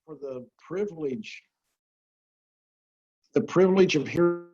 for the privilege of hearing.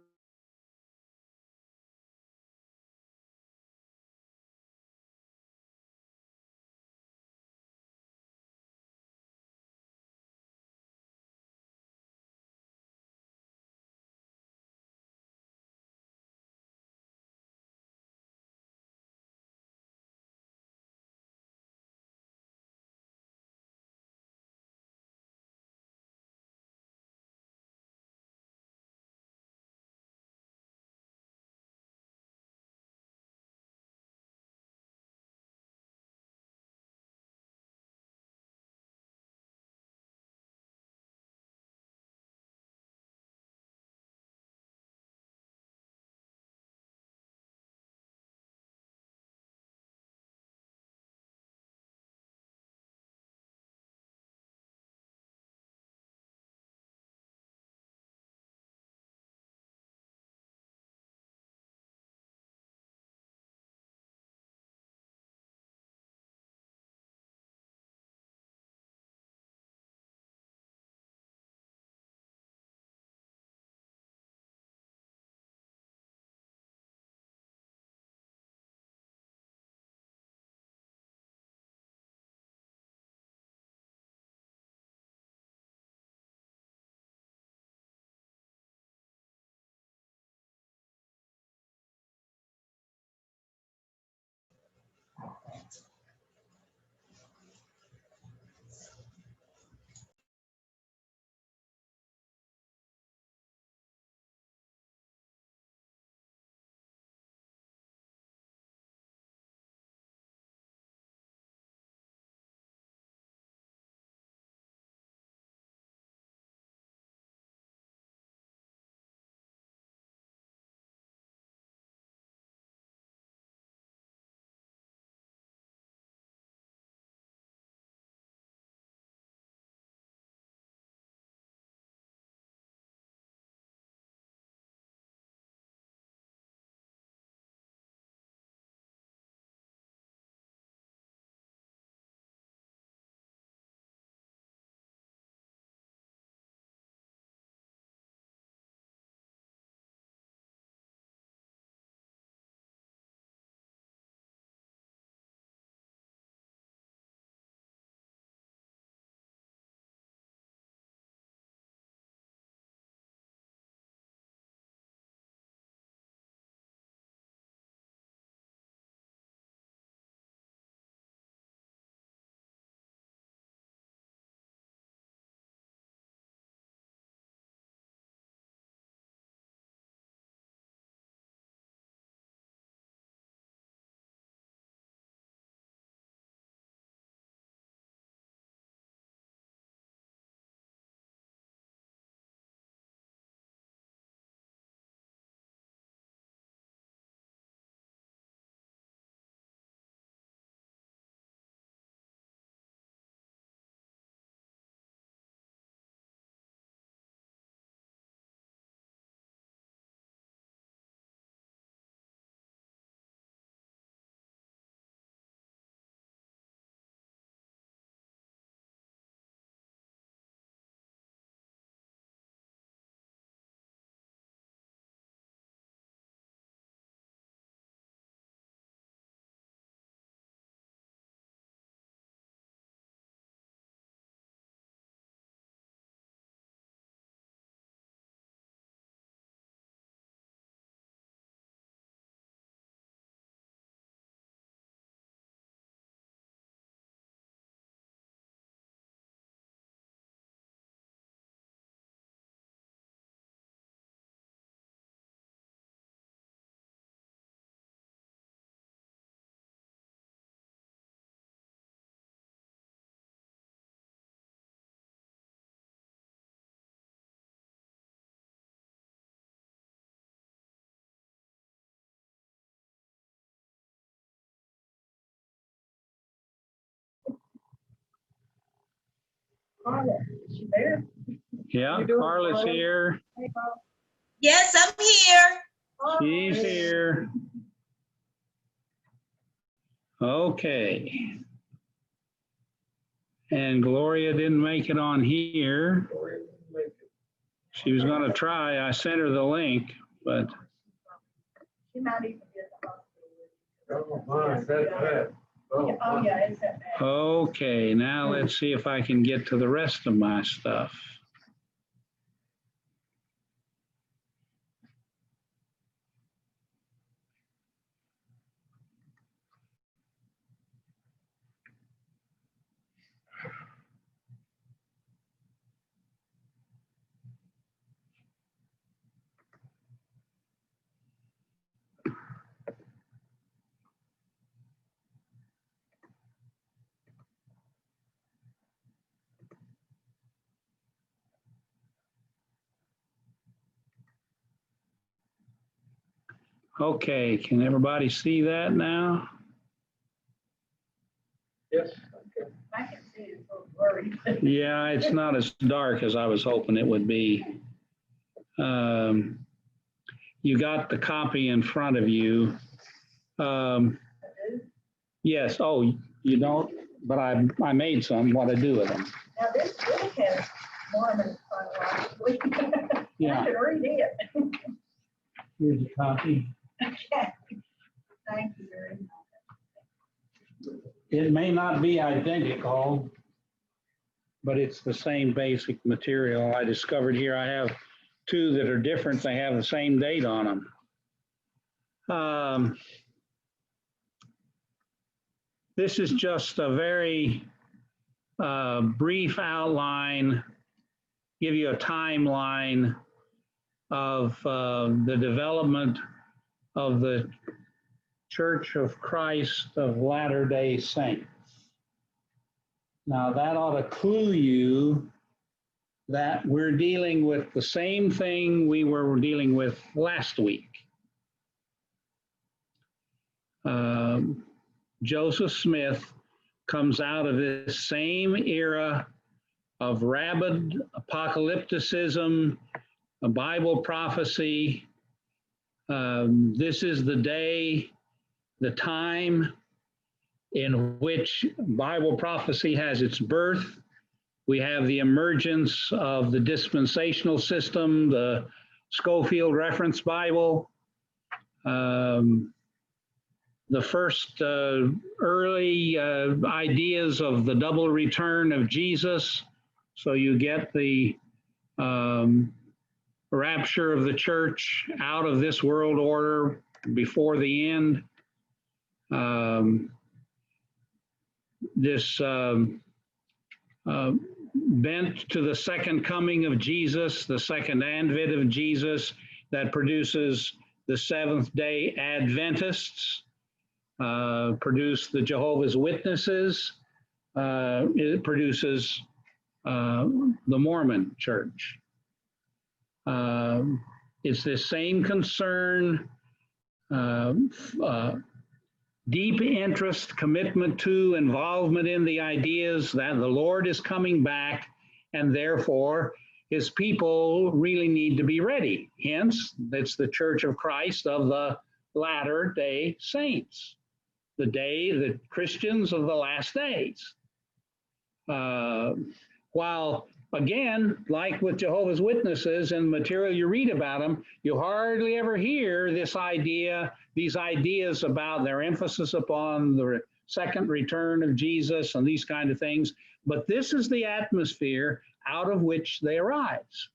Yeah, Carla's here. Yes, I'm here. She's here. Okay. And Gloria didn't make it on here. She was going to try. I sent her the link, but She might even be at the hospital. Oh, my, that's. Oh, yeah, it's that bad. okay. Now let's see if I can get to the rest of my stuff. Okay, can everybody see that now? Yes. I can see it's so blurry. Yeah, it's not as dark as I was hoping it would be. You got the copy in front of you. Yes, oh, you don't, but I made some, what I do with them. Now, this book has Mormon chronologically. Yeah. I could read it. Here's a copy. Thank you very much. It may not be identical, but it's the same basic material. I discovered here I have two that are different. They have the same date on them. This is just a very brief outline, give you a timeline of the development of the Church of Christ of Latter-day Saints. Now that ought to clue you that we're dealing with the same thing we were dealing with last week. Joseph Smith comes out of this same era of rabid apocalypticism, a Bible prophecy. This is the day, the time in which Bible prophecy has its birth. We have the emergence of the dispensational system, the Schofield Reference Bible, the first early ideas of the double return of Jesus. So you get the rapture of the church out of this world order before the end. This bent to the second coming of Jesus, the second advent of Jesus, that produces the Seventh-day Adventists, produce the Jehovah's Witnesses, it produces the Mormon Church. It's the same concern, deep interest, commitment to, involvement in the ideas that the Lord is coming back, and therefore his people really need to be ready. Hence, it's the Church of Christ of the Latter-day Saints, the Christians of the last days. While, again, like with Jehovah's Witnesses and the material you read about them, you hardly ever hear these ideas about their emphasis upon the second return of Jesus and these kind of things. But this is the atmosphere out of which they arise.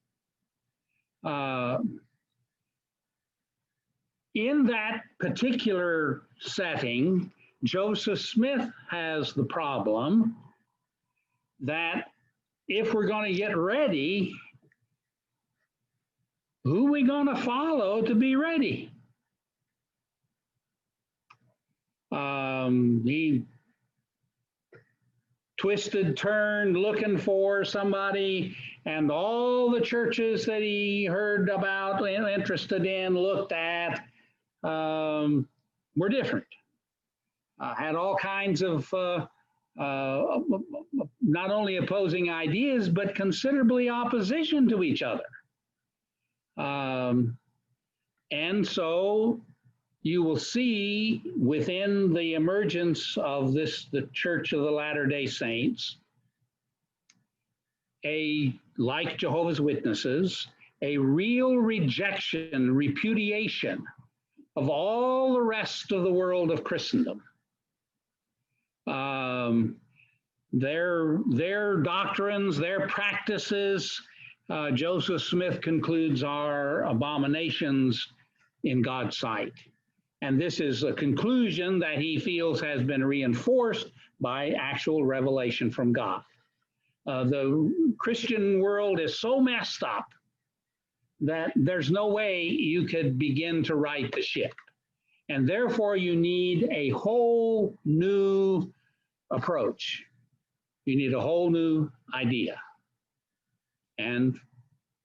In that particular setting, Joseph Smith has the problem that if we're going to get ready, who are we going to follow to be ready? He twisted, turned, looking for somebody, and all the churches that he heard about, interested in, looked at, were different. Had all kinds of not only opposing ideas, but considerably opposition to each other. And so you will see within the emergence of the Church of the Latter-day Saints, like Jehovah's Witnesses, a real rejection, repudiation of all the rest of the world of Christendom. Their doctrines, their practices, Joseph Smith concludes, are abominations in God's sight. And this is a conclusion that he feels has been reinforced by actual revelation from God. The Christian world is so messed up that there's no way you could begin to right the ship. And therefore, you need a whole new approach. You need a whole new idea. And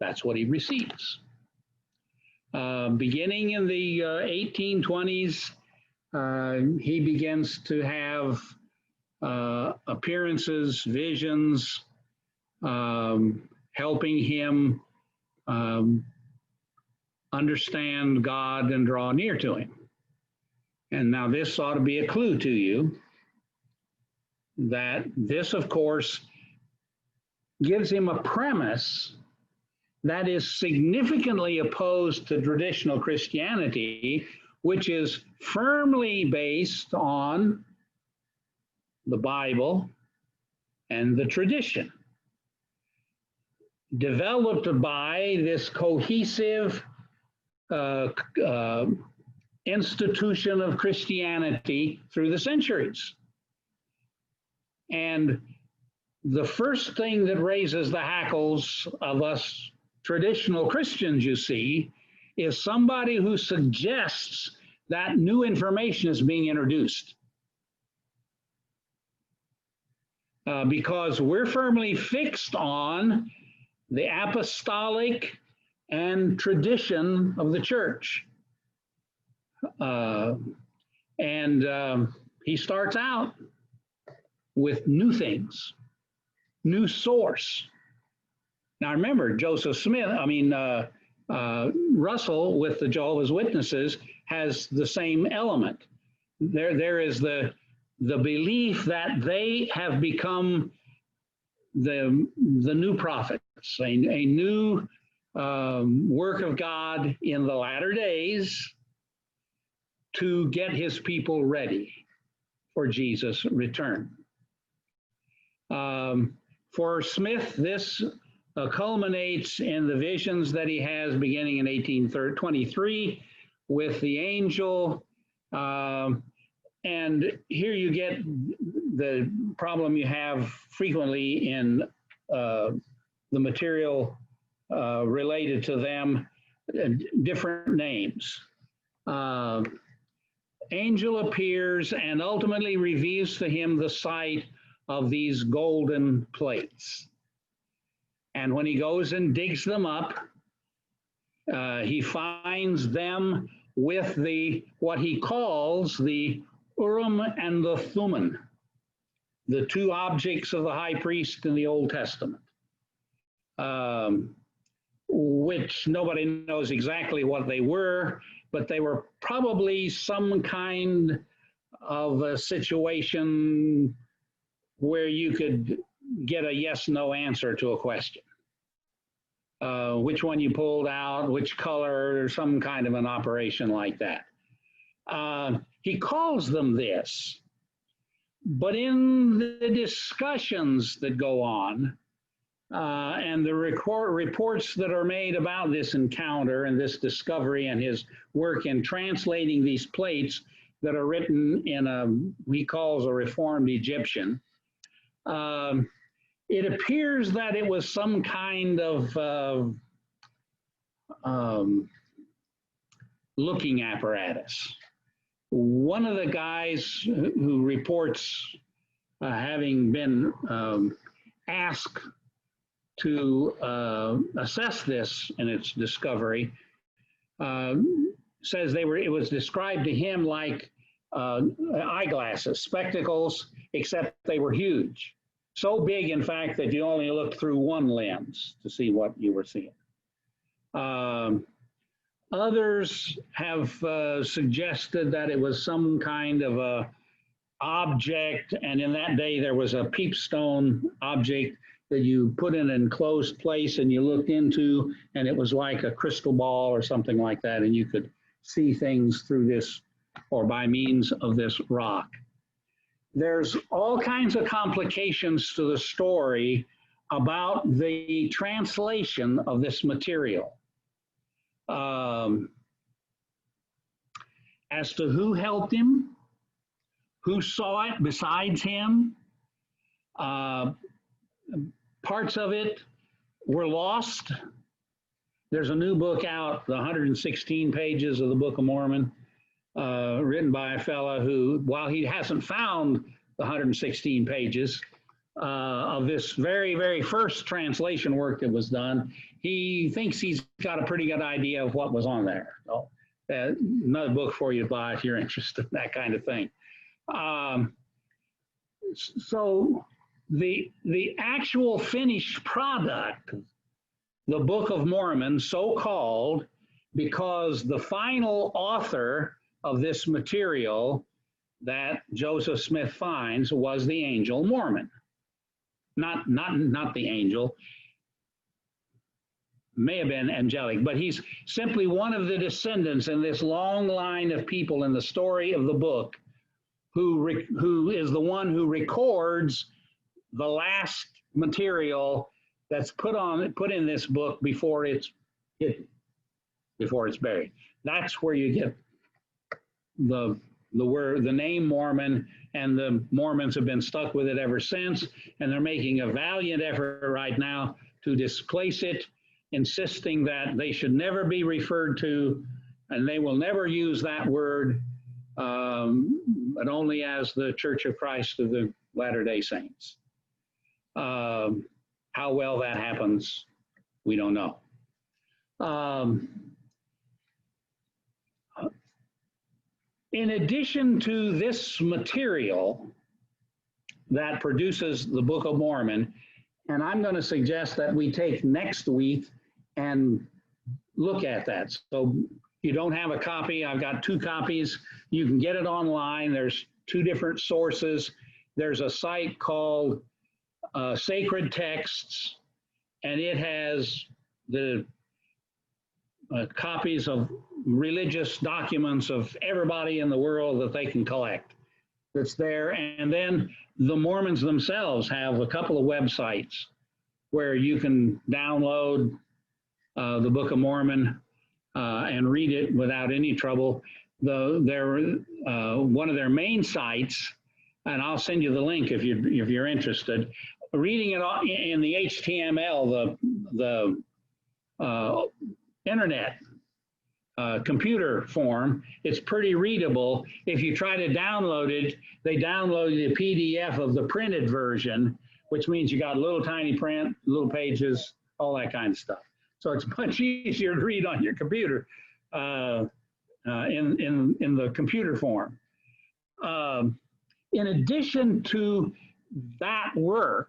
that's what he receives. Beginning in the 1820s, he begins to have appearances, visions, helping him understand God and draw near to him. And now this ought to be a clue to you that this, of course, gives him a premise that is significantly opposed to traditional Christianity, which is firmly based on the Bible and the tradition, developed by this cohesive institution of Christianity through the centuries. And the first thing that raises the hackles of us traditional Christians, you see, is somebody who suggests that new information is being introduced. Because we're firmly fixed on the apostolic and tradition of the church. He starts out with new things, new source. Now remember, Russell with the Jehovah's Witnesses has the same element. There is the belief that they have become the new prophets, a new work of God in the latter days to get his people ready for Jesus' return. For Smith, this culminates in the visions that he has beginning in 1823 with the angel. And here you get the problem you have frequently in the material related to them, different names. Angel appears and ultimately reveals to him the site of these golden plates. And when he goes and digs them up, he finds them with what he calls the Urim and the Thummim, the two objects of the high priest in the Old Testament, which nobody knows exactly what they were, but they were probably some kind of a situation where you could get a yes-no answer to a question. Which one you pulled out, which color, or some kind of an operation like that. He calls them this, but in the discussions that go on and the reports that are made about this encounter and this discovery and his work in translating these plates that are written in he calls a Reformed Egyptian, it appears that it was some kind of looking apparatus. One of the guys who reports having been asked to assess this in its discovery says it was described to him like eyeglasses, spectacles, except they were huge. So big, in fact, that you only looked through one lens to see what you were seeing. Others have suggested that it was some kind of a object, and in that day there was a peepstone object that you put in an enclosed place and you looked into, and it was like a crystal ball or something like that, and you could see things through this or by means of this rock. There's all kinds of complications to the story about the translation of this material. As to who helped him, who saw it besides him. Parts of it were lost. There's a new book out, the 116 pages of the Book of Mormon, written by a fellow who, while he hasn't found the 116 pages of this very, very first translation work that was done, he thinks he's got a pretty good idea of what was on there. So, another book for you to buy if you're interested in that kind of thing. So the actual finished product, the Book of Mormon, so called, because the final author of this material that Joseph Smith finds was the angel Mormon. Not the angel, may have been angelic, but he's simply one of the descendants in this long line of people in the story of the book who is the one who records the last material that's put in this book before it's buried. That's where you get the word, the name Mormon, and the Mormons have been stuck with it ever since, and they're making a valiant effort right now to displace it, insisting that they should never be referred to, and they will never use that word, but only as the Church of Christ of the Latter-day Saints. How well that happens, we don't know. In addition to this material that produces the Book of Mormon, and I'm going to suggest that we take next week and look at that. So you don't have a copy. I've got 2 copies. You can get it online. There's 2 different sources. There's a site called Sacred Texts, and it has the copies of religious documents of everybody in the world that they can collect. That's there. And then the Mormons themselves have a couple of websites where you can download the Book of Mormon and read it without any trouble. One of their main sites, and I'll send you the link if you're interested. Reading it in the HTML, the internet computer form, it's pretty readable. If you try to download it, they download the PDF of the printed version, which means you got little tiny print, little pages, all that kind of stuff. So it's much easier to read on your computer in the computer form. In addition to that work,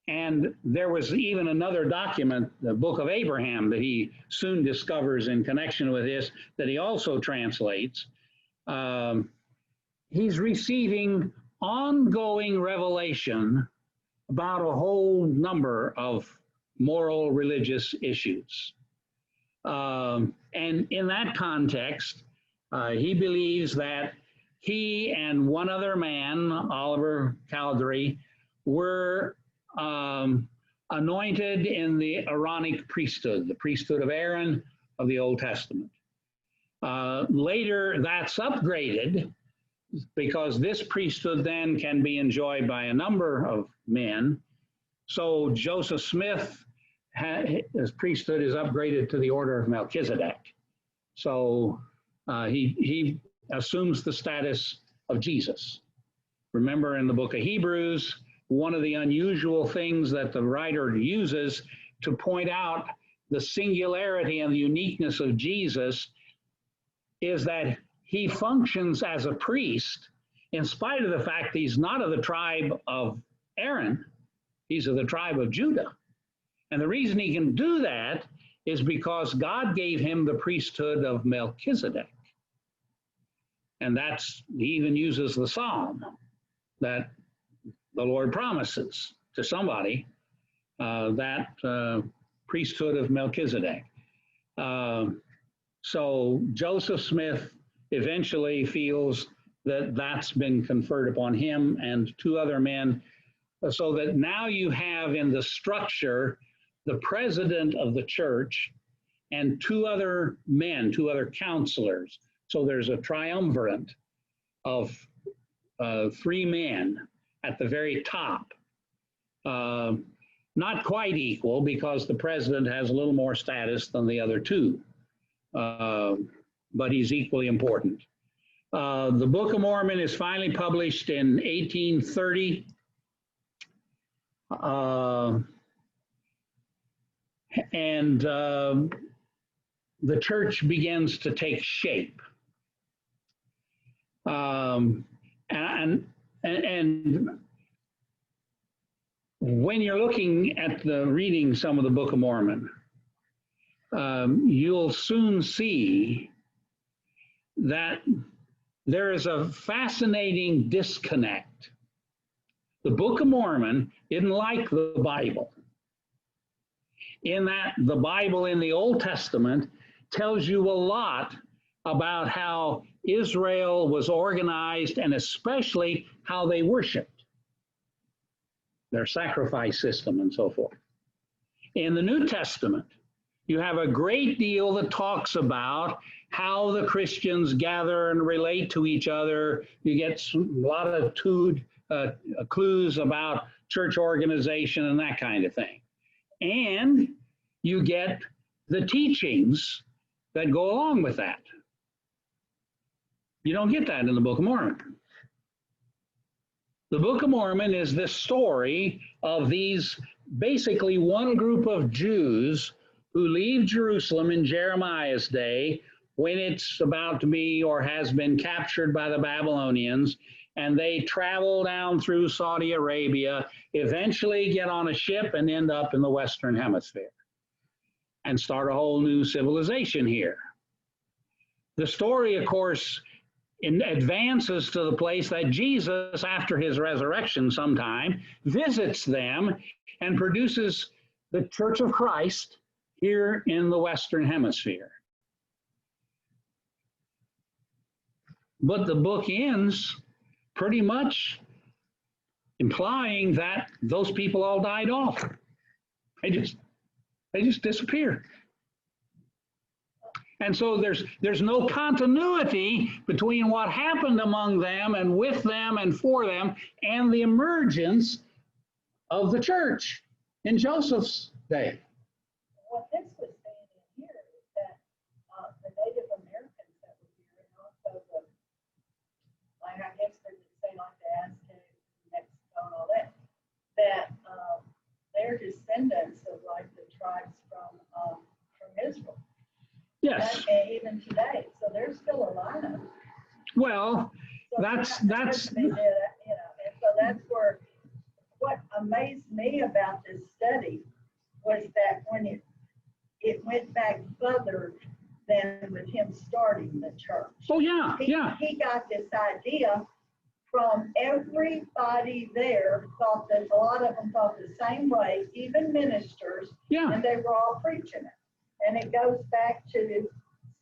and there was even another document, the Book of Abraham, that he soon discovers in connection with this, that he also translates. He's receiving ongoing revelation about a whole number of moral religious issues. And in that context, he believes that he and one other man, Oliver Cowdery, were anointed in the Aaronic priesthood, the priesthood of Aaron of the Old Testament. Later, that's upgraded because this priesthood then can be enjoyed by a number of men. So Joseph Smith, his priesthood is upgraded to the order of Melchizedek. So he assumes the status of Jesus. Remember in the book of Hebrews, one of the unusual things that the writer uses to point out the singularity and the uniqueness of Jesus is that he functions as a priest in spite of the fact he's not of the tribe of Aaron, he's of the tribe of Judah. And the reason he can do that is because God gave him the priesthood of Melchizedek. And he even uses the psalm that the Lord promises to somebody that priesthood of Melchizedek. So Joseph Smith eventually feels that that's been conferred upon him and two other men, so that now you have in the structure the president of the church and two other men, two other counselors. So there's a triumvirate of three men at the very top. Not quite equal, because the president has a little more status than the other two, but he's equally important. The Book of Mormon is finally published in 1830. And the church begins to take shape. And when you're looking at reading some of the Book of Mormon, you'll soon see that there is a fascinating disconnect. The Book of Mormon isn't like the Bible, in that the Bible in the Old Testament tells you a lot about how Israel was organized, and especially how they worshiped, their sacrifice system and so forth. In the New Testament, you have a great deal that talks about how the Christians gather and relate to each other. You get a lot of clues about church organization and that kind of thing. And you get the teachings that go along with that. You don't get that in the Book of Mormon. The Book of Mormon is this story of these, basically one group of Jews who leave Jerusalem in Jeremiah's day, when it's about to be or has been captured by the Babylonians, and they travel down through Saudi Arabia, eventually get on a ship and end up in the Western Hemisphere and start a whole new civilization here. The story, of course, advances to the place that Jesus, after his resurrection sometime, visits them and produces the Church of Christ here in the Western Hemisphere. But the book ends pretty much implying that those people all died off. They just disappeared. And so there's no continuity between what happened among them and with them and for them and the emergence of the church in Joseph's day. What this was saying in here is that the Native Americans that were here, and also like I guess they would say like the Aztecs, Mexico, and all that, that they're descendants of like the tribes from Israel. Yes. And even today, so there's still a line of them. Well, So that's and so that's where what amazed me about this study was that when it went back further than with him starting the church. Oh yeah, He got this idea from everybody there, thought that a lot of them thought the same way, even ministers, and they were all preaching it. And it goes back to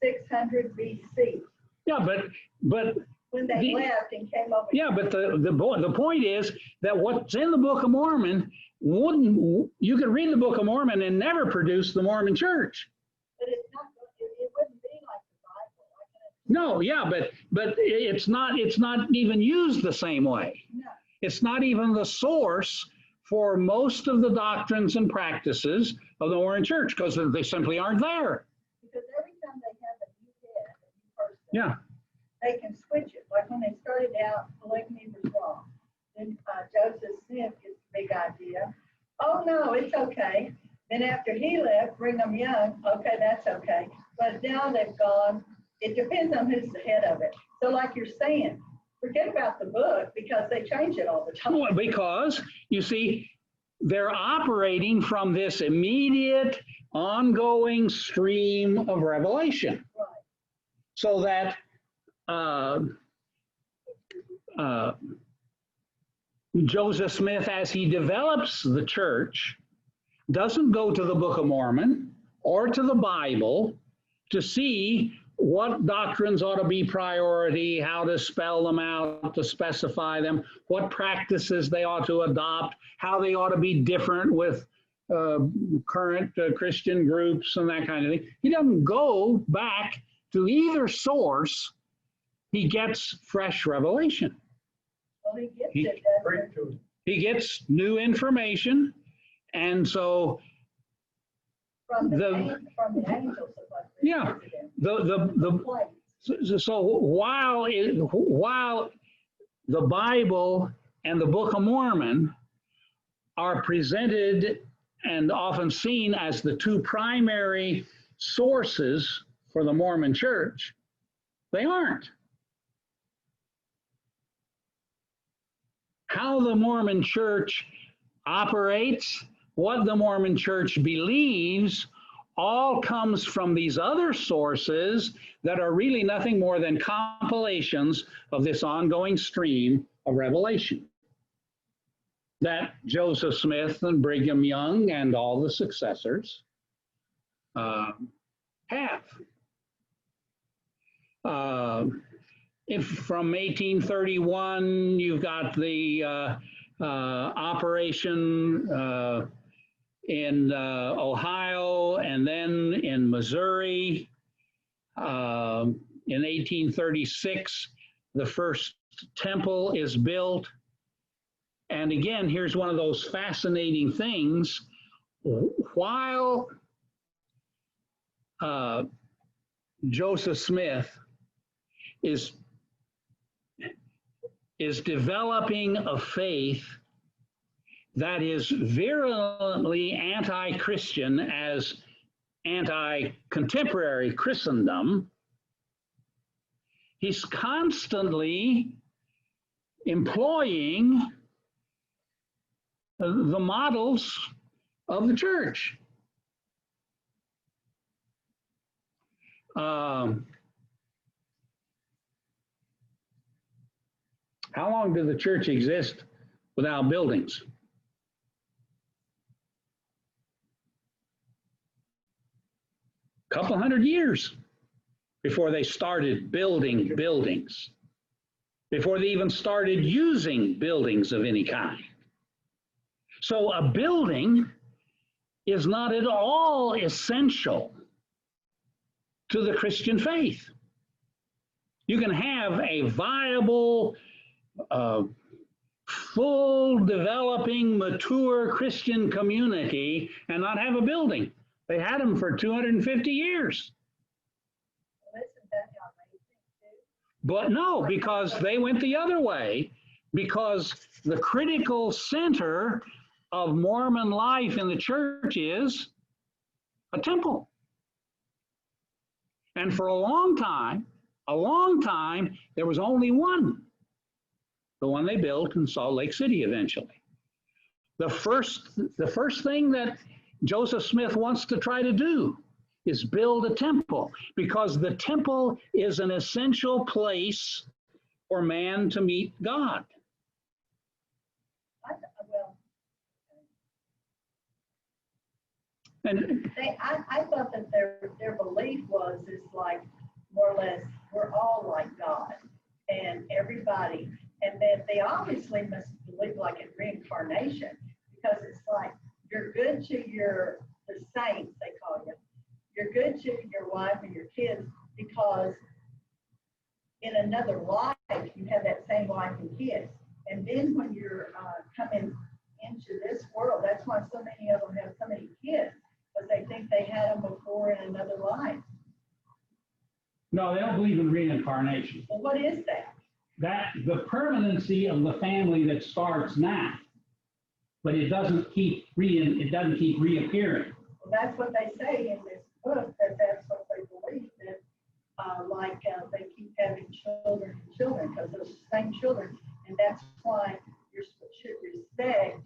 600 BC. Yeah, but when they left and came over. Yeah, but the point is that what's in the Book of Mormon you could read the Book of Mormon and never produce the Mormon Church. But it's not. It wouldn't be like the Bible. No, yeah, but it's not even used the same way. No. It's not even the source for most of the doctrines and practices of the Mormon Church, because they simply aren't there. Because every time they have a new head, a new person, Yeah. they can switch it. Like when they started out, polygamy was wrong. Then Joseph Smith gets the big idea. Oh no, it's okay. Then after he left, Brigham Young, okay, that's okay. But now they've gone. It depends on who's the head of it. So like you're saying, forget about the book because they change it all the time. Well, because you see, they're operating from this immediate, ongoing stream of revelation. Right. So that Joseph Smith, as he develops the church, doesn't go to the Book of Mormon or to the Bible to see what doctrines ought to be priority, how to spell them out, to specify them, what practices they ought to adopt, how they ought to be different with current Christian groups and that kind of thing. He doesn't go back to either source. He gets fresh revelation. Well, he gets He- it, doesn't he? He gets new information. And so From the the- angels. Yeah. So while the Bible and the Book of Mormon are presented and often seen as the two primary sources for the Mormon Church, they aren't. How the Mormon Church operates, what the Mormon Church believes, all comes from these other sources that are really nothing more than compilations of this ongoing stream of revelation that Joseph Smith and Brigham Young and all the successors have. If from 1831, you've got the operation in Ohio and then in Missouri. In 1836, the first temple is built. And again, here's one of those fascinating things. While Joseph Smith is developing a faith that is virulently anti-Christian as anti-contemporary Christendom, he's constantly employing the models of the church. How long did the church exist without buildings? Couple hundred years before they started building buildings, before they even started using buildings of any kind. So a building is not at all essential to the Christian faith. You can have a viable, full developing, mature Christian community and not have a building. They had them for 250 years. Isn't that amazing too? But no, because they went the other way, because the critical center of Mormon life in the church is a temple. And for a long time, there was only one, the one they built in Salt Lake City eventually. The first thing that Joseph Smith wants to try to do is build a temple, because the temple is an essential place for man to meet God. And I thought that their belief is like more or less we're all like God and everybody, and that they obviously must believe like in reincarnation, because it's like you're good to the saints, they call you. You're good to your wife and your kids because in another life you have that same wife and kids, and then when you're coming into this world, that's why so many of them have so many kids. But they think they had them before in another life. no, they don't believe in reincarnation. Well, what is that? That the permanency of the family that starts now, but it doesn't keep reappearing. Well, that's what they say in this book, that's what they believe, that they keep having children and children because they're the same children, and that's why you should respect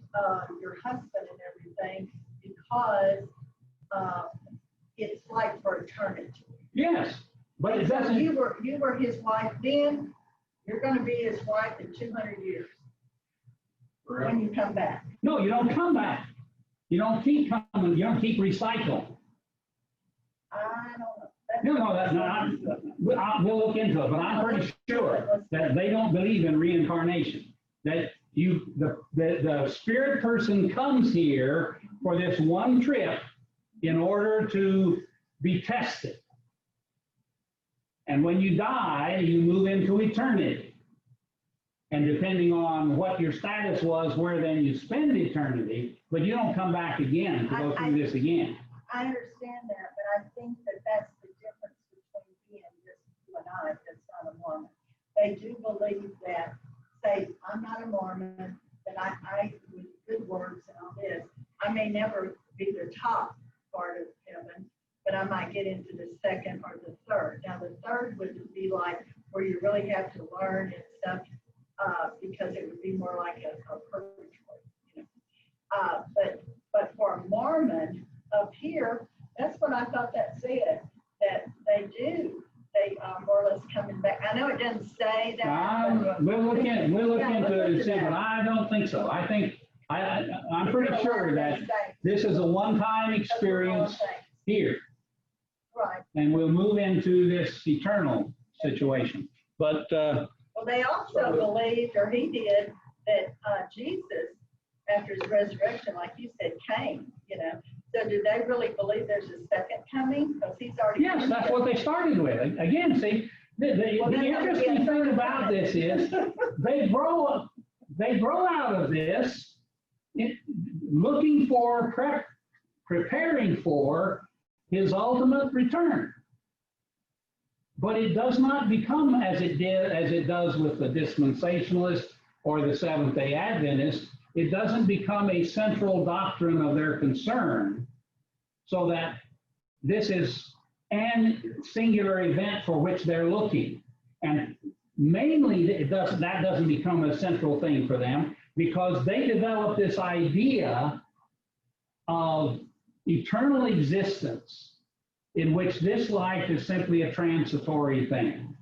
your husband and everything, because it's like for eternity. Yes, but it So doesn't. you were his wife then, you're going to be his wife in 200 years when you come back. No, you don't come back. You don't keep coming, you don't keep recycling. I don't know. No, that's not, we'll look into it, but I'm pretty sure that they don't believe in reincarnation. That the spirit person comes here for this one trip in order to be tested. And when you die, you move into eternity. And depending on what your status was, where then you spend eternity, but you don't come back again to go through this again. I understand that, but I think that that's the difference between being just you and I, that's not a Mormon. They do believe that, say, I'm not a Mormon, that I with good works and all this, I may never be the top part of heaven, but I might get into the second or the third. Now, the third would be like where you really have to learn and stuff, because it would be more like a purgatory, you know. But for a Mormon up here, that's what I thought that said, that they are more or less coming back. I know it doesn't say that. We'll look into it and see, but I don't think so. I think, I'm pretty sure that this is a one-time experience here. Right. And we'll move into this eternal situation. But, Well, they also believed, or he did, that Jesus, after his resurrection, like you said, came, you know. So do they really believe there's a second coming? Because he's already. yes, that's what they started with. Again, see, the interesting thing about this is they grow out of this looking for, preparing for his ultimate return. But it does not become as it does with the dispensationalists or the Seventh-day Adventists. It doesn't become a central doctrine of their concern, so that this is an singular event for which they're looking. And mainly that doesn't become a central thing for them, because they develop this idea of eternal existence in which this life is simply a transitory thing.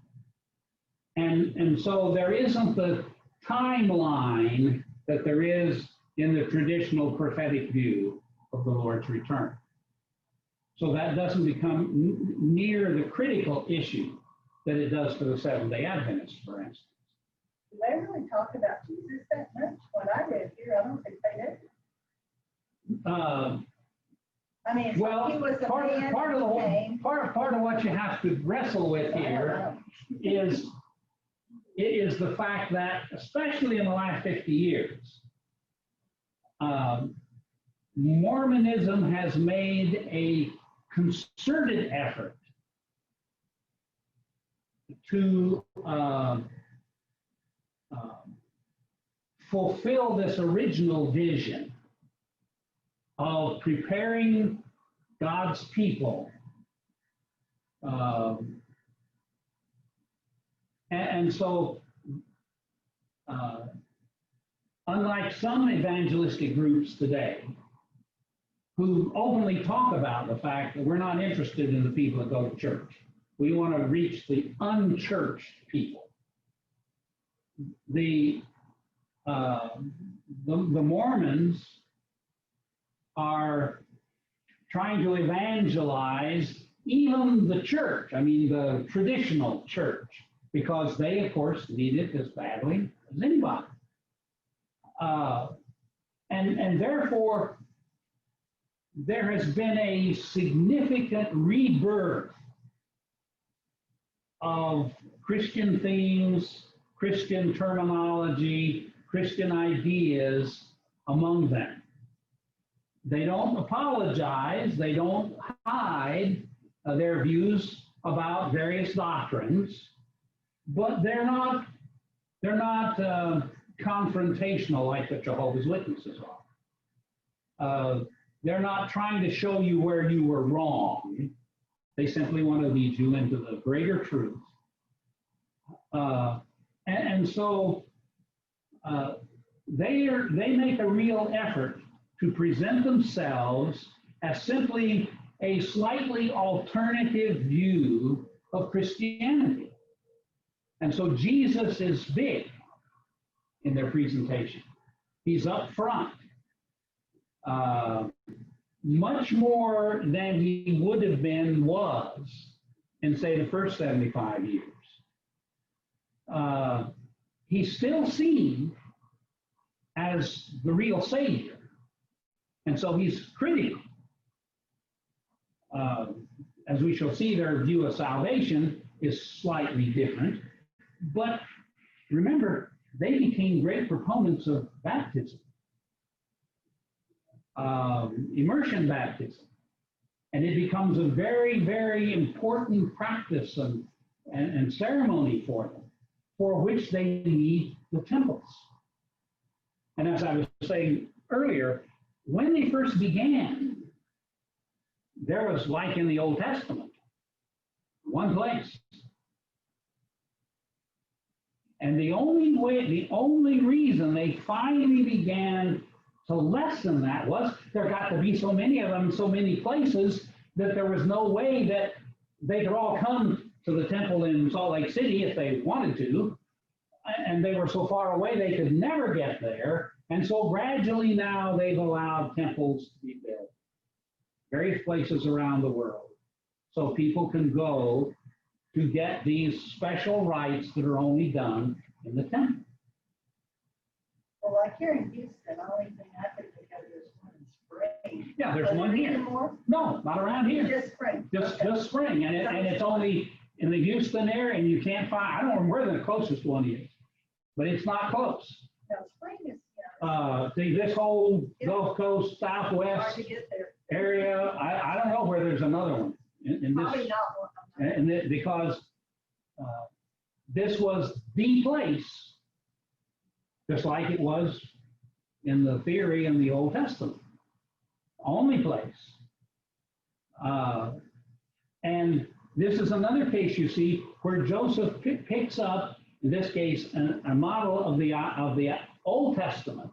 And so there isn't the timeline that there is in the traditional prophetic view of the Lord's return. So that doesn't become near the critical issue that it does for the Seventh-day Adventists, for instance. Do they really talk about Jesus that much? What I read here, I don't think they did. I mean, Well, he was a man part of what you have to wrestle with here is the fact that, especially in the last 50 years, Mormonism has made a concerted effort to fulfill this original vision of preparing God's people. And so, unlike some evangelistic groups today, who openly talk about the fact that we're not interested in the people that go to church. We want to reach the unchurched people. The Mormons are trying to evangelize even the church, I mean the traditional church, because they, of course, need it as badly as anybody. And therefore, there has been a significant rebirth of Christian themes, Christian terminology, Christian ideas among them. They don't apologize, they don't hide their views about various doctrines, but they're not confrontational like the Jehovah's Witnesses are. They're not trying to show you where you were wrong. They simply want to lead you into the greater truth. And so they make a real effort to present themselves as simply a slightly alternative view of Christianity. And so Jesus is big in their presentation. He's up front. much more than he would have been was in, say, the first 75 years. He's still seen as the real Savior. And so he's critical. As we shall see, their view of salvation is slightly different. But remember, they became great proponents of baptism, immersion baptism. And it becomes a very, very important practice and ceremony for them, for which they need the temples. And as I was saying earlier, when they first began, there was, like in the Old Testament, one place. And the only reason they finally began to lessen that was there got to be so many of them, so many places, that there was no way that they could all come to the temple in Salt Lake City if they wanted to. And they were so far away they could never get there. And so gradually now they've allowed temples to be built, various places around the world, so people can go to get these special rites that are only done in the temple. Well, like here in Houston, the only thing I could think of is one in spring. Yeah, there's one here. Anymore? No, not around here. Just spring. Just spring, and it's only in the Houston area, and you can't find. I don't know where the closest one is, but it's not close. No, spring is. See, this whole Gulf Coast, Hard Southwest to get there. area, I don't know where there's another one in Probably this, not one. and because this was the place, just like it was in the theory in the Old Testament, only place. And this is another case you see where Joseph picks up, in this case, a model of the Old Testament,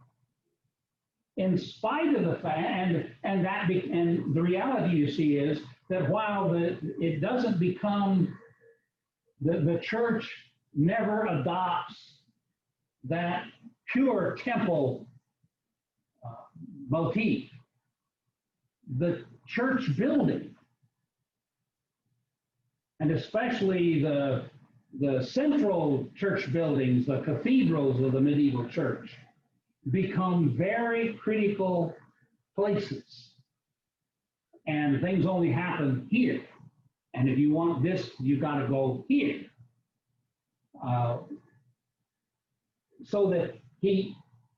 in spite of the fact, and the reality you see is that while it doesn't become, the church never adopts that pure temple motif. The church building, and especially the central church buildings, the cathedrals of the medieval church, become very critical places. And things only happen here. And if you want this, you got to go here. So that he,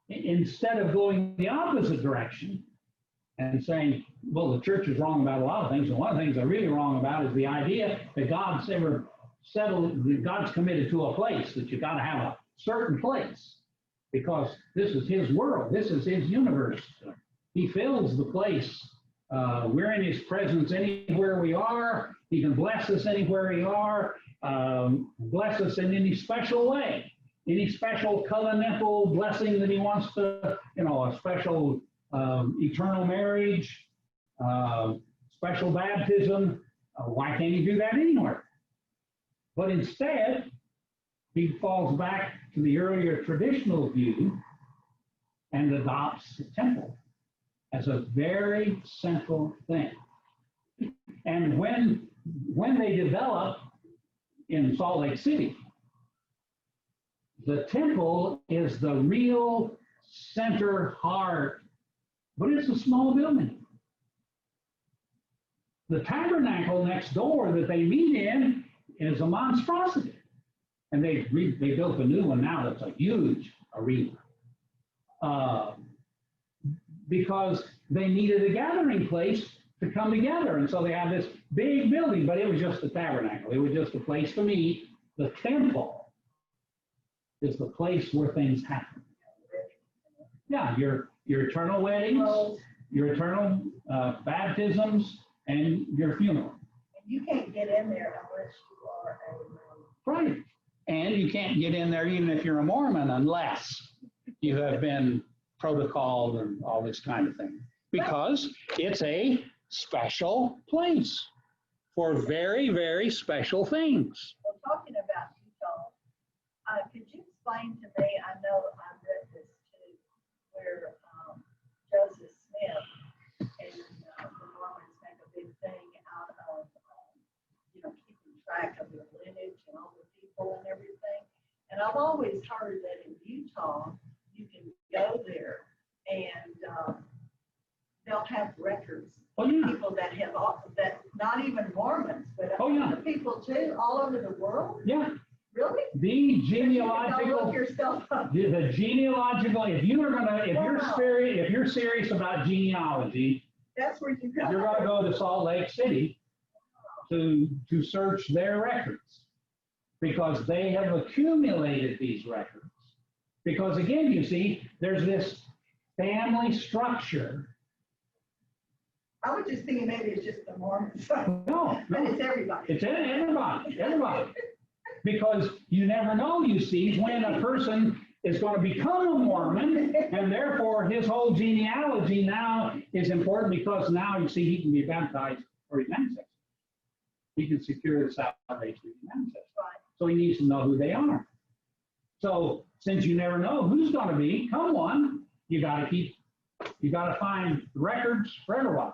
instead of going the opposite direction and saying, well, the church is wrong about a lot of things, and one of the things they're really wrong about is the idea that God's ever settled, that God's committed to a place, that you got to have a certain place, because this is his world, this is his universe. He fills the place. We're in his presence anywhere we are. He can bless us anywhere we are, bless us in any special way, any special covenantal blessing that he wants to, a special eternal marriage, special baptism. Why can't he do that anywhere? But instead, he falls back to the earlier traditional view and adopts the temple as a very central thing. And when they develop in Salt Lake City, the temple is the real center heart, but it's a small building. The tabernacle next door that they meet in is a monstrosity. And they built a new one now that's a huge arena. Because they needed a gathering place to come together. And so they have this big building, but it was just a tabernacle. It was just a place to meet. The temple is the place where things happen. Yeah, your eternal weddings, your eternal baptisms, and your funeral. And you can't get in there unless you are a Mormon. Right. And you can't get in there even if you're a Mormon unless you have been protocoled and all this kind of thing. Because it's a special place for very, very special things. Well, talking about Utah, could you explain to me, I know I read this too, where Joseph Smith and I've always heard that in Utah, you can go there and they'll have records. Oh, yeah. People that have, that not even Mormons, but Oh, yeah. other people too, all over the world. Yeah. Really? The You can genealogical, look yourself up. the genealogical, if you're Wow. serious, if you're serious about genealogy, That's where you go. you're gonna go to Salt Lake City to search their records. Because they have accumulated these records. Because again, you see, there's this family structure. I was just thinking maybe it's just the Mormons. No, But no, it's everybody. it's everybody. Because you never know, you see, when a person is going to become a Mormon, and therefore his whole genealogy now is important because now you see he can be baptized for his ancestors. He can secure the salvation of his ancestors. Right. So he needs to know who they are. So since you never know who's going to be, come on, you got to find records for everybody.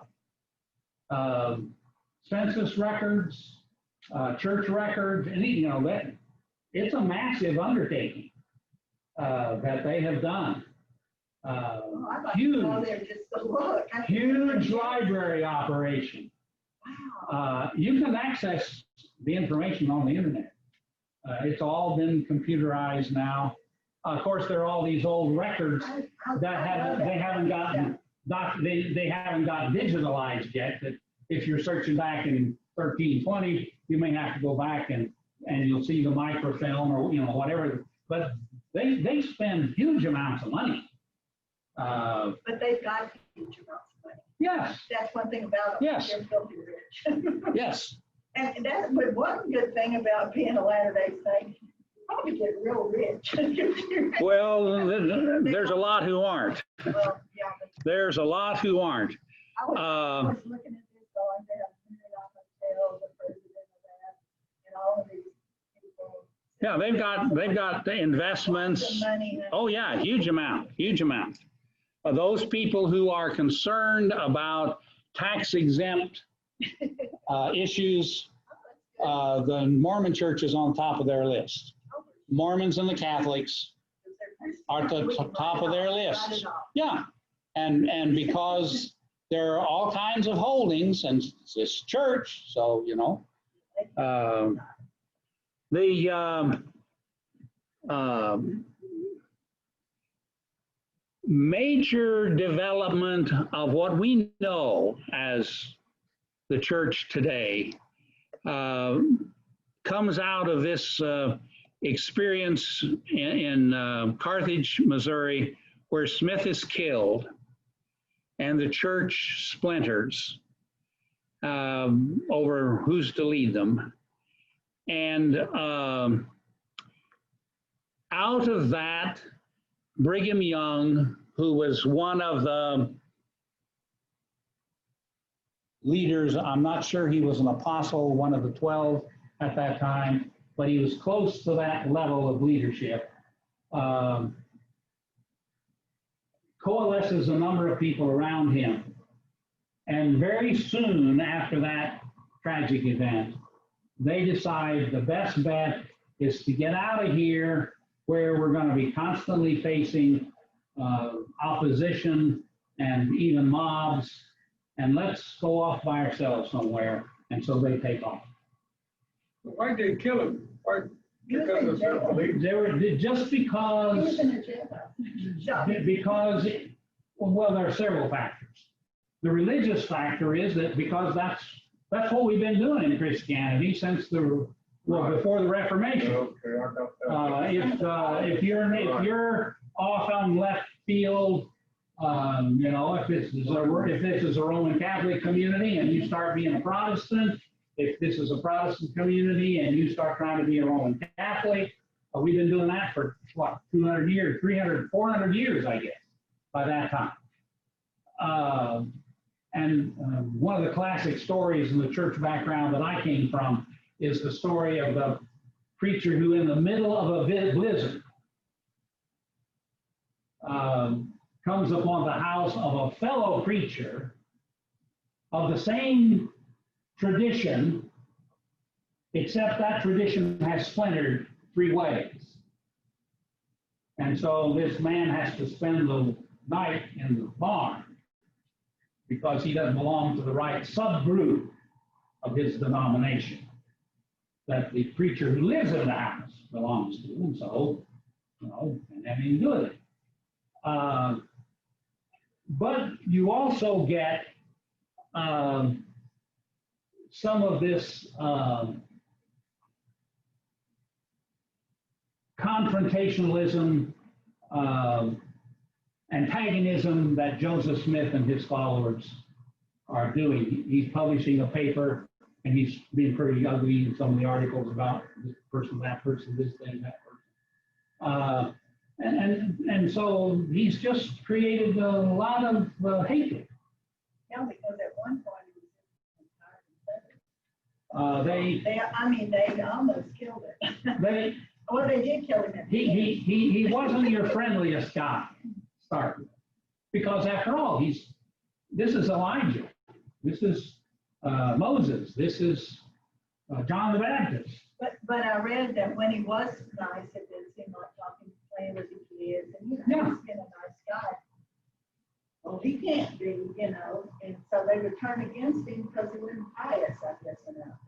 Census records, church records, and that it's a massive undertaking that they have done. Oh, I'd like to go there just to look. Huge library operation. Wow. You can access the information on the internet. It's all been computerized now. Of course, there are all these old records that they haven't gotten digitalized yet. That if you're searching back in 1320, you may have to go back and you'll see the microfilm or whatever. But they spend huge amounts of money. But they've got huge amounts of money. Yes. That's one thing about them. Yes. They're filthy rich. Yes. And that's but one good thing about being a Latter-day Saint, you probably get real rich. Well, there's a lot who aren't. Well, yeah, but There's a lot who aren't. I was looking at this going, they have Marriott Hotel, the president of that, and all of these people. Yeah, they've got the investments. Lots of money. Oh yeah, huge amount. Those people who are concerned about tax exempt issues, the Mormon church is on top of their list. Mormons and the Catholics are at the top of their list. Yeah, and because there are all kinds of holdings, and it's church, so the major development of what we know as the church today comes out of this experience in Carthage, Missouri, where Smith is killed and the church splinters over who's to lead them. And out of that, Brigham Young, who was one of the leaders, I'm not sure he was an apostle, one of the 12 at that time, but he was close to that level of leadership, coalesces a number of people around him. And very soon after that tragic event, they decide the best bet is to get out of here where we're going to be constantly facing opposition and even mobs, and let's go off by ourselves somewhere. And so they take off. Why did they kill him? Why? He was Because in of jail. self-belief? They were just He was because, in a jail. because, well, there are several factors. The religious factor is that because that's what we've been doing in Christianity since before the Reformation. Okay, I got that. If you're off on left field, if this is a Roman Catholic community and you start being a Protestant, if this is a Protestant community and you start trying to be a Roman Catholic, we've been doing that for 200 years, 300, 400 years, I guess, by that time. One of the classic stories in the church background that I came from is the story of the preacher who, in the middle of a blizzard, comes upon the house of a fellow preacher of the same tradition, except that tradition has splintered 3 ways. And so this man has to spend the night in the barn because he doesn't belong to the right subgroup of his denomination that the preacher who lives in the house belongs to. And so, and have anything to do with it. But you also get some of this confrontationalism, antagonism that Joseph Smith and his followers are doing. He's publishing a paper, and he's being pretty ugly in some of the articles about this person, that person, this thing, that person. And so he's just created a lot of hatred. Yeah, because at one point he was They almost killed it. they Well, they did kill him. he wasn't your friendliest guy to start with, because after all, this is Elijah, this is Moses, this is John the Baptist. But I read that when he was nice, it did seem like talking, playing with the kids, and he's been a nice guy. Well, he can't be, and so they would turn against him because he wasn't pious, I guess,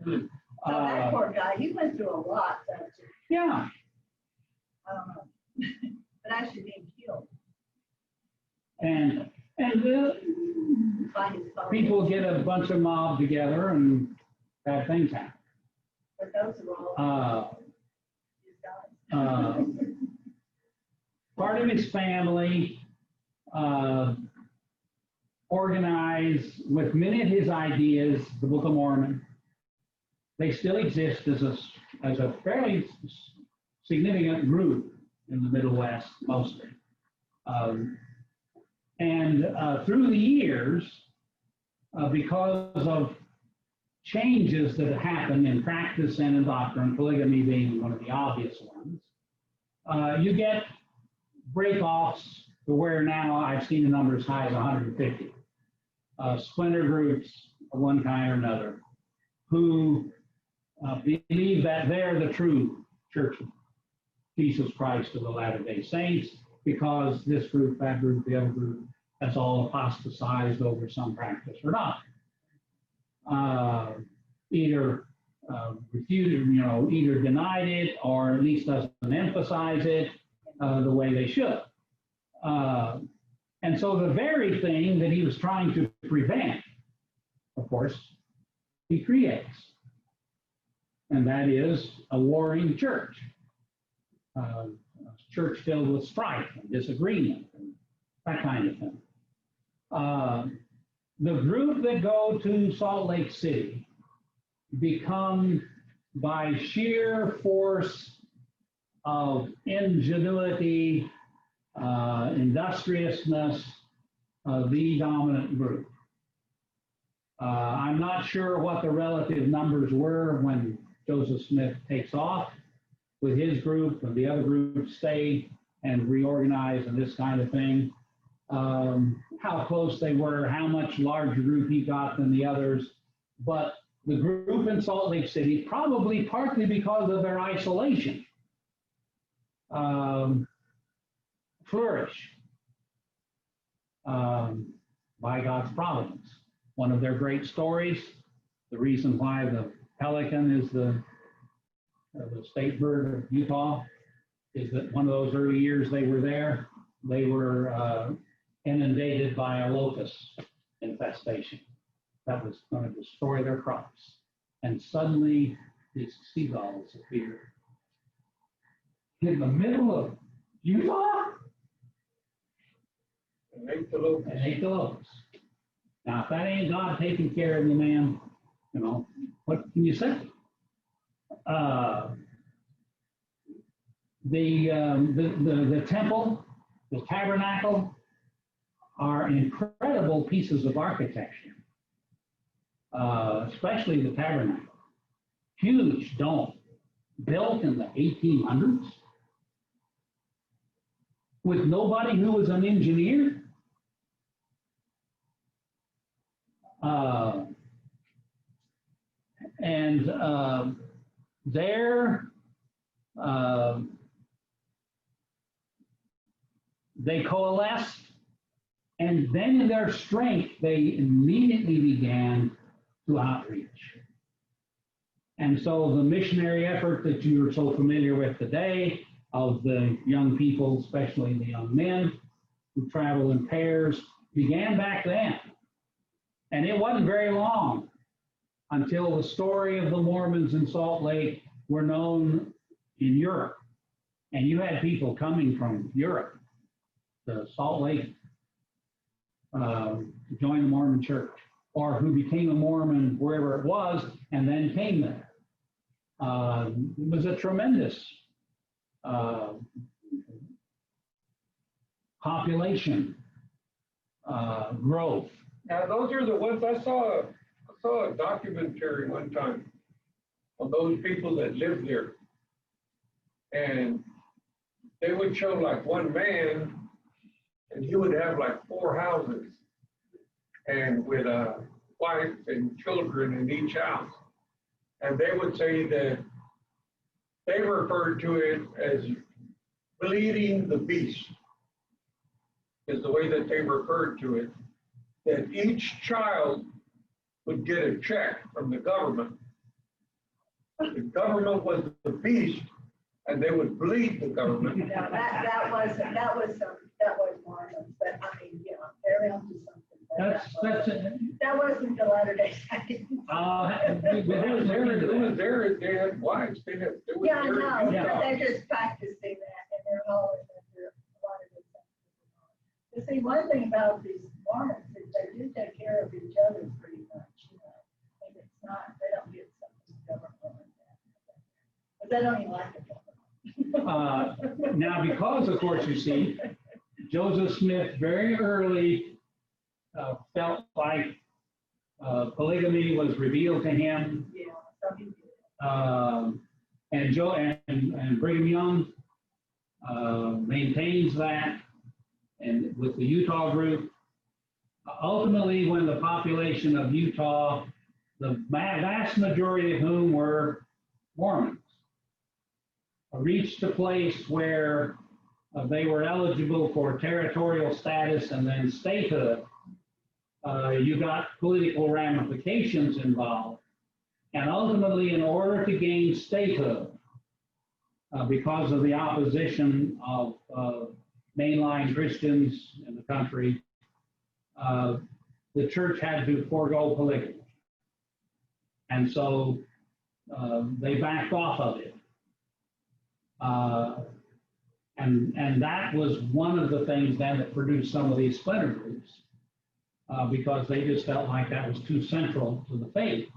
So that poor guy, he went through a lot, Yeah. I don't know. But actually being killed And by his followers. people get a bunch of mob together and bad things happen. But those are all his guys. Part of his family organized with many of his ideas, the Book of Mormon. They still exist as a fairly significant group in the Middle West, mostly. Through the years, because of changes that happened in practice and in doctrine, polygamy being one of the obvious ones, you get break-offs to where now I've seen the number as high as 150 splinter groups of one kind or another who believe that they're the true Church of Jesus Christ of the Latter-day Saints, because this group, that group, the other group has all apostatized over some practice or not. Either refuted, either denied it or at least doesn't emphasize it the way they should. And so the very thing that he was trying to prevent, of course, he creates. And that is a warring church. A church filled with strife and disagreement and that kind of thing. The group that go to Salt Lake City become, by sheer force of ingenuity, industriousness, the dominant group. I'm not sure what the relative numbers were when Joseph Smith takes off with his group, and the other groups stay and reorganize and this kind of thing. How close they were, how much larger group he got than the others. But the group in Salt Lake City, probably partly because of their isolation, flourish by God's providence. One of their great stories, the reason why the pelican is the state bird of Utah, is that one of those early years they were there, they were inundated by a locust infestation that was going to destroy their crops. And suddenly these seagulls appeared in the middle of Utah And ate the locust. and ate the locusts. Now, if that ain't God taking care of you, man, what can you say? The temple, the tabernacle, are incredible pieces of architecture, especially the tabernacle. Huge dome, built in the 1800s, with nobody who was an engineer. There, they coalesced, and then in their strength, they immediately began to outreach. And so the missionary effort that you're so familiar with today of the young people, especially the young men who travel in pairs, began back then. And it wasn't very long until the story of the Mormons in Salt Lake were known in Europe. And you had people coming from Europe to Salt Lake to join the Mormon church, or who became a Mormon wherever it was and then came there. It was a tremendous population growth. Now, those are the ones I saw a documentary one time of those people that lived there. And they would show like one man, and he would have like 4 houses, and with a wife and children in each house. And they would say that they referred to it as bleeding the beast, is the way that they referred to it. That each child would get a check from the government. The government was the beast, and they would bleed the government. No, that was Mormons, but I mean, you know, they're into something. That wasn't the Latter-day Saints. It was there, they had wives, they was Yeah, I there know, in but Utah. they're just practicing that, and they're always under a lot of this. You see, one thing about these Mormons is they do take care of each other pretty much, you know. And it's not, they don't get something government like that. But they don't even like the government. Now, because of course, you see, Joseph Smith very early felt like polygamy was revealed to him. Yeah, some people do. And Brigham Young maintains that, and with the Utah group. Ultimately, when the population of Utah, the vast majority of whom were Mormons, reached a place where they were eligible for territorial status and then statehood, you got political ramifications involved. And ultimately, in order to gain statehood, because of the opposition of mainline Christians in the country, the church had to forego polygamy. And so they backed off of it. And that was one of the things then that produced some of these splinter groups, because they just felt like that was too central to the faith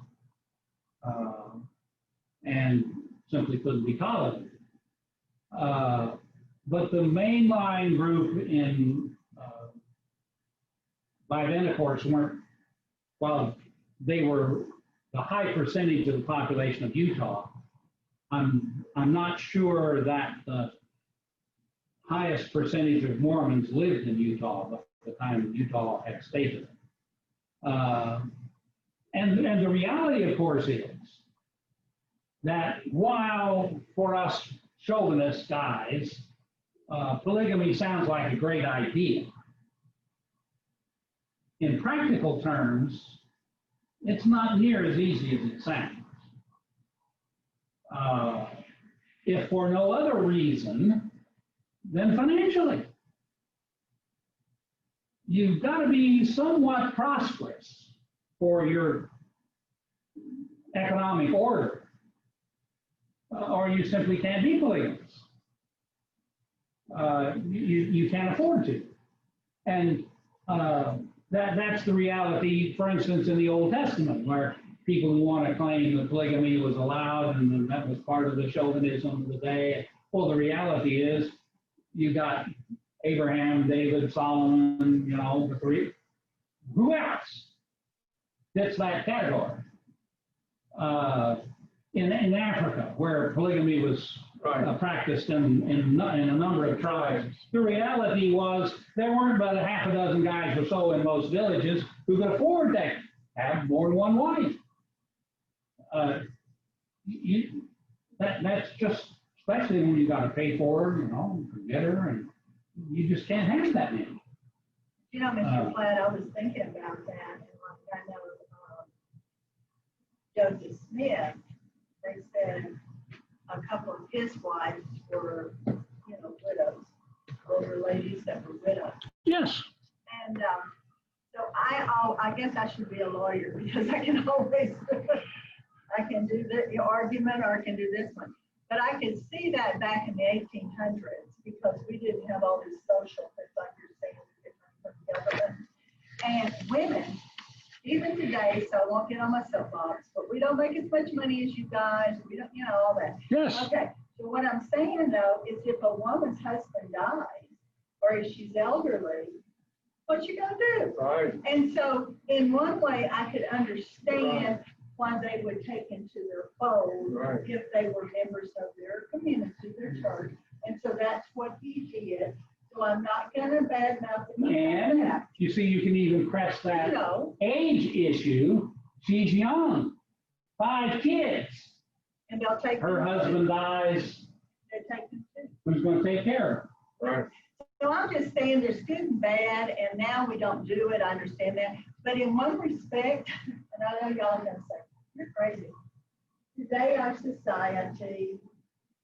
and simply couldn't be tolerated. But the mainline group by then, of course, while they were the high percentage of the population of Utah, I'm not sure that the highest percentage of Mormons lived in Utah at the time Utah had statehood. And the reality, of course, is that while for us chauvinist guys, polygamy sounds like a great idea, in practical terms, it's not near as easy as it sounds. If for no other reason than financially. You've got to be somewhat prosperous for your economic order, or you simply can't be polygamous. You can't afford to. And that's the reality, for instance, in the Old Testament, where people who want to claim that polygamy was allowed and that was part of the chauvinism of the day. Well, the reality is you got Abraham, David, Solomon, you know, the three. Who else fits that category? In Africa, where polygamy was practiced in a number of tribes, the reality was there weren't but a half a dozen guys or so in most villages who could afford to have more than one wife. That's just, especially when you got to pay for her, you know, to get her, and you just can't have that many. You know, Mr. Platt, I was thinking about that, and like I know Joseph Smith, they said a couple of his wives were, you know, widows, older ladies that were widows. Yes. And so I guess I should be a lawyer because I can always, I can do the argument or I can do this one. But I could see that back in the 1800s because we didn't have all these social things like you're saying from the government. And women, even today, so I won't get on my soapbox, but we don't make as much money as you guys. We don't, you know, all that. Yes. Okay. So what I'm saying though is if a woman's husband dies or if she's elderly, what you gonna do? Right. And so in one way, I could understand why they would take into their fold Right. if they were members of their community, their church. And so that's what he did. So I'm not gonna badmouth him about And that. you see, you can even press You that know, age issue. She's young, 5 kids. and they'll take. Her them too. husband dies. They take them too. Who's going to take care of her? Right. So I'm just saying there's good and bad, and now we don't do it, I understand that. But in one respect, and I know y'all are gonna say, you're crazy. Today, our society,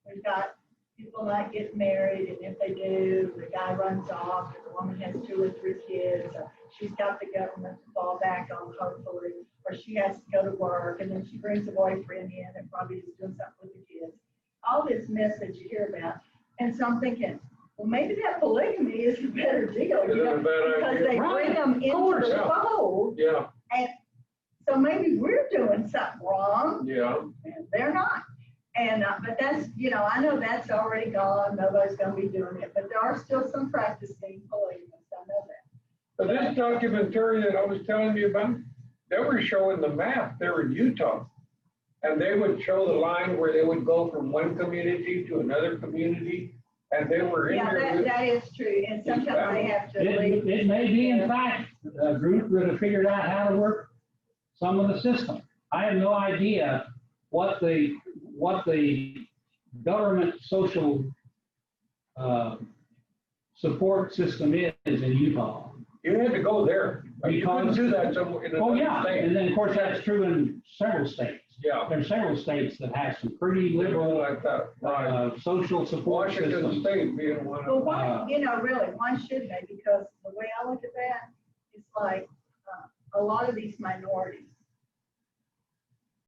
we've got people not get married, and if they do, the guy runs off, and the woman has 2 or 3 kids, or she's got the government to fall back on, hopefully, or she has to go to work, and then she brings a boyfriend in and probably is doing something with the kids. All this mess that you hear about. And so I'm thinking, well, maybe that polygamy is a better deal, you know, Isn't a bad because idea. they bring Right, them of into course. the fold, Yeah. and so maybe we're doing something wrong, Yeah. and they're not. And, but that's, you know, I know that's already gone, nobody's gonna be doing it, but there are still some practicing polygamists, I know that. But this documentary that I was telling you about, they were showing the map there in Utah. And they would show the line where they would go from one community to another community. And they were in Yeah, there. that is true, and sometimes they have to leave. It may be, in fact, a group that have figured out how to work some of the system. I have no idea what the government social support system is in Utah. You had to go there. You couldn't do that somewhere in Oh, another yeah, state. and then, of course, that's true in several states. Yeah. There are several states that have some pretty Liberal liberal like that. Right. social support Washington systems. State being one Well, of them. why, you know, really, why should they? Because the way I look at that, it's like, a lot of these minorities,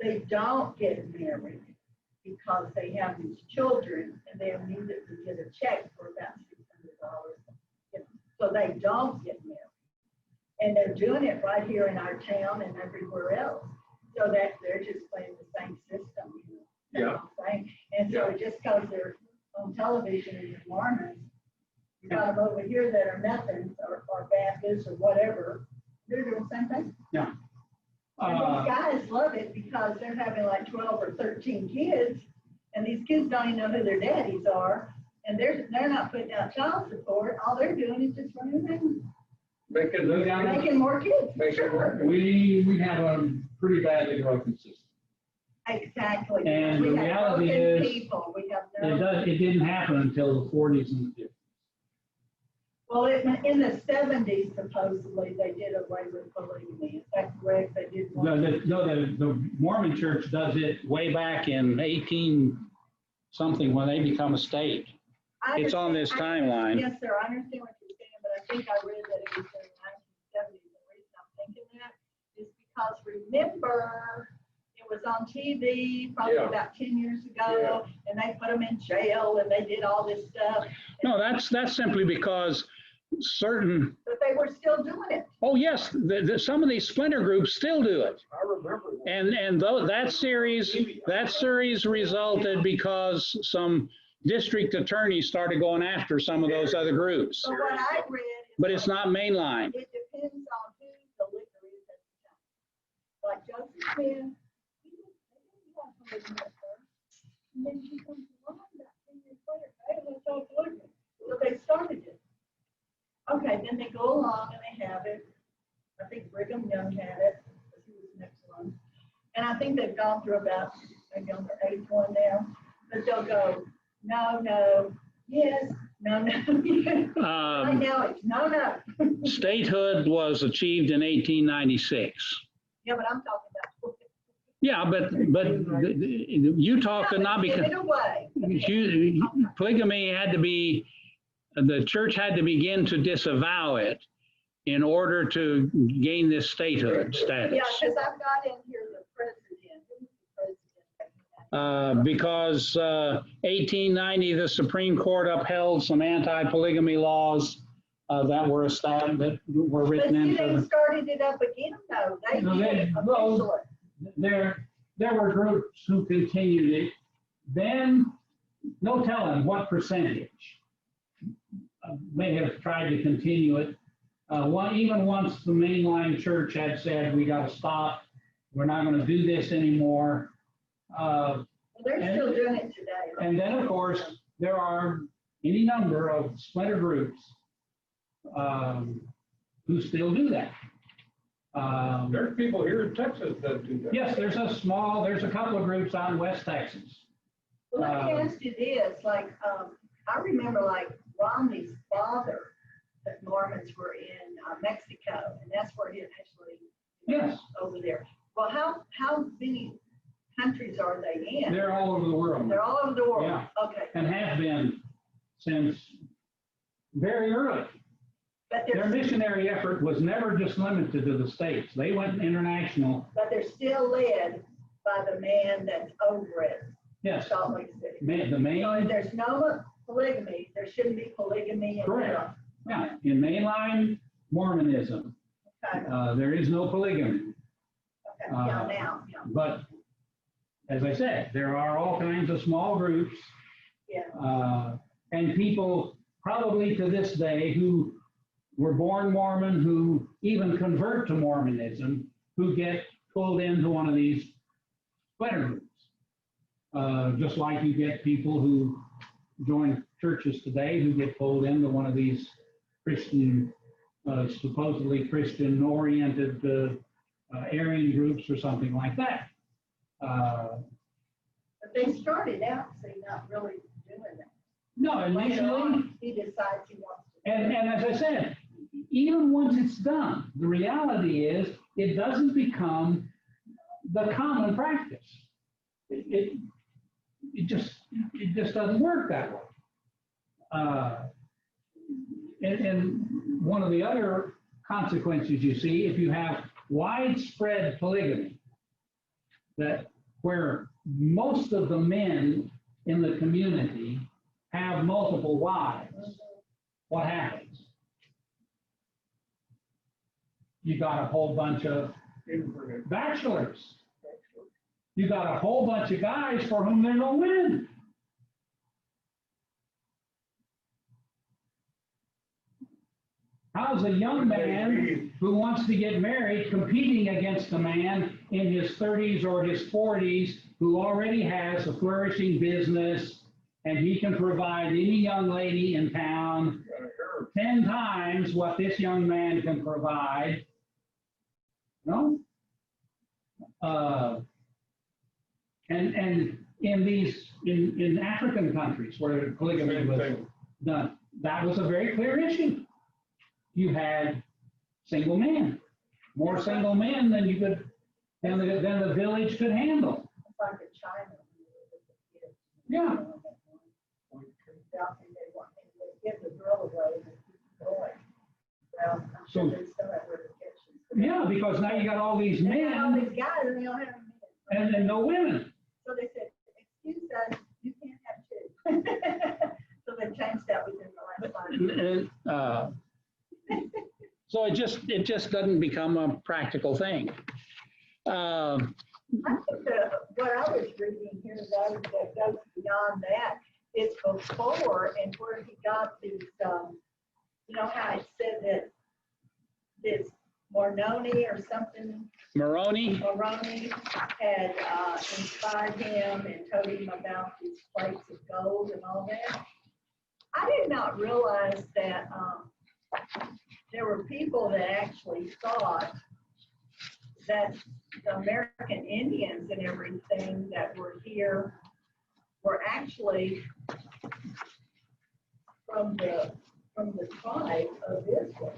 they don't get married because they have these children and they immediately get a check for about $600. You know, so they don't get married. And they're doing it right here in our town and everywhere else. So that they're just playing the same system, you know. That's Yeah. what I'm saying. And so just because they're on television and they're Mormons, you got them over here that are nothing or Baptists or whatever, they're doing the same thing. Yeah. And these guys love it because they're having like 12 or 13 kids, and these kids don't even know who their daddies are, and they're not putting out child support. All they're doing is just running around, making more kids. Making more. We have a pretty badly broken system. Exactly. And We the have reality broken is, people. We have It didn't happen until the 40s and the 50s. Well, in the 70s, supposedly, they did away with polygamy. Is that correct? They did. The Mormon church does it. Way back in 18 something when they become a state. It's on this timeline. Yes, sir. I understand what you're saying, but I think I read that it was in the 1970s. The reason I'm thinking that is because remember, it was on TV probably Yeah. about 10 years ago, and they put them in jail and they did all this stuff. No, that's simply because certain, But they were still doing it. oh yes, some of these splinter groups still do it. I remember that. And that series resulted because some district attorneys started going after some of those other groups. So what I read is. But it's not mainline. It depends on who the liquor is at the time. Like Joseph Smith, he didn't want polygamy at first. And then she comes along about 10 years later, hey, let's have polygamy. So they started it. Okay, then they go along and they have it. I think Brigham Young had it, because he was the next one. And I think they've gone through about, maybe on their 8th one now. But they'll go, no, yes, No, no. Right now, it's no, no. Statehood was achieved in 1896. Yeah, but I'm talking about. Yeah, but Utah could not be, Give it away. polygamy had to be, the church had to begin to disavow it in order to gain this statehood status. Yeah, because I've got in here the president. Who's the president? Because 1890, the Supreme Court upheld some anti-polygamy laws that were established, that were But written see, into. they started it up again, though. They No, did well, officially. There were groups who continued it. Then, no telling what percentage may have tried to continue it. Even once the mainline church had said, we got to stop, we're not going to do this anymore. Well, they're still doing it today. And then, of course, there are any number of splinter groups who still do that. There's people here in Texas that do that. Yes, there's a couple of groups out in West Texas. Well, let me ask you this, like, I remember like Romney's father, that Mormons were in Mexico, and that's where he initially, Yes. over there. Well, how many countries are they in? They're all over the world. They're all over the world? Yeah. Okay. And have been since very early. But Their they're, missionary effort was never just limited to the States. They went international. but they're still led by the man that's over it, Yes. Salt Lake City. The So if main, there's no polygamy, there shouldn't be polygamy in Correct. Europe. yeah, in mainline Mormonism, Okay, there is no polygamy. okay, yeah, now, yeah, But as I said, there are all kinds of small groups yeah. and people probably to this day who were born Mormon, who even convert to Mormonism, who get pulled into one of these splinter groups. Just like you get people who join churches today who get pulled into one of these Christian, supposedly Christian-oriented Aryan groups or something like that. But they started out, see, not really doing that. No, Later initially, on, he decides he wants to. and as I said, even once it's done, the reality is it doesn't become the common practice. It just doesn't work that way. And one of the other consequences you see, if you have widespread polygamy, that where most of the men in the community have multiple wives, what happens? You got a whole bunch of bachelors. You got a whole bunch of guys for whom there are no women. How's a young man who wants to get married competing against a man in his 30s or his 40s who already has a flourishing business and he can provide any young lady in town 10 times what this young man can provide? No? And in African countries where polygamy was done, that was a very clear issue. You had single men, more single men than you could, than the village could handle. It's like in China. Yeah. They give the girl away and keep the boy. Well, I'm So- sure they still have repercussions. Yeah, because now you got all these They got all men these guys and they don't have men. and no women. So they said, excuse us, you can't have two. So they changed that within the last 5 years. So it just doesn't become a practical thing. I think what I was reading here though, that goes beyond that, is before and where he got this, you know how it said that this Moroni or something, Moroni, Moroni had inspired him and told him about these plates of gold and all that. I did not realize that there were people that actually thought that the American Indians and everything that were here were actually from the tribe of Israel,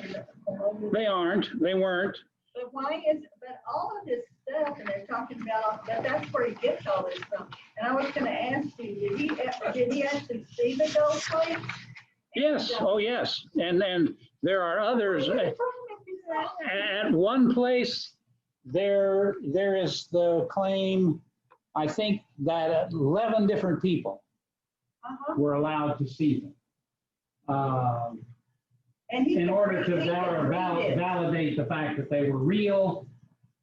you know, from over They aren't, they weren't. But but all of this stuff, and they're talking about, that's where he gets all this from. And I was gonna ask you, did he actually see the gold plate? Yes, oh yes, and there are others. At one place, there is the claim, I think, that 11 different people were allowed to see them. And In order to validate the fact that they were real,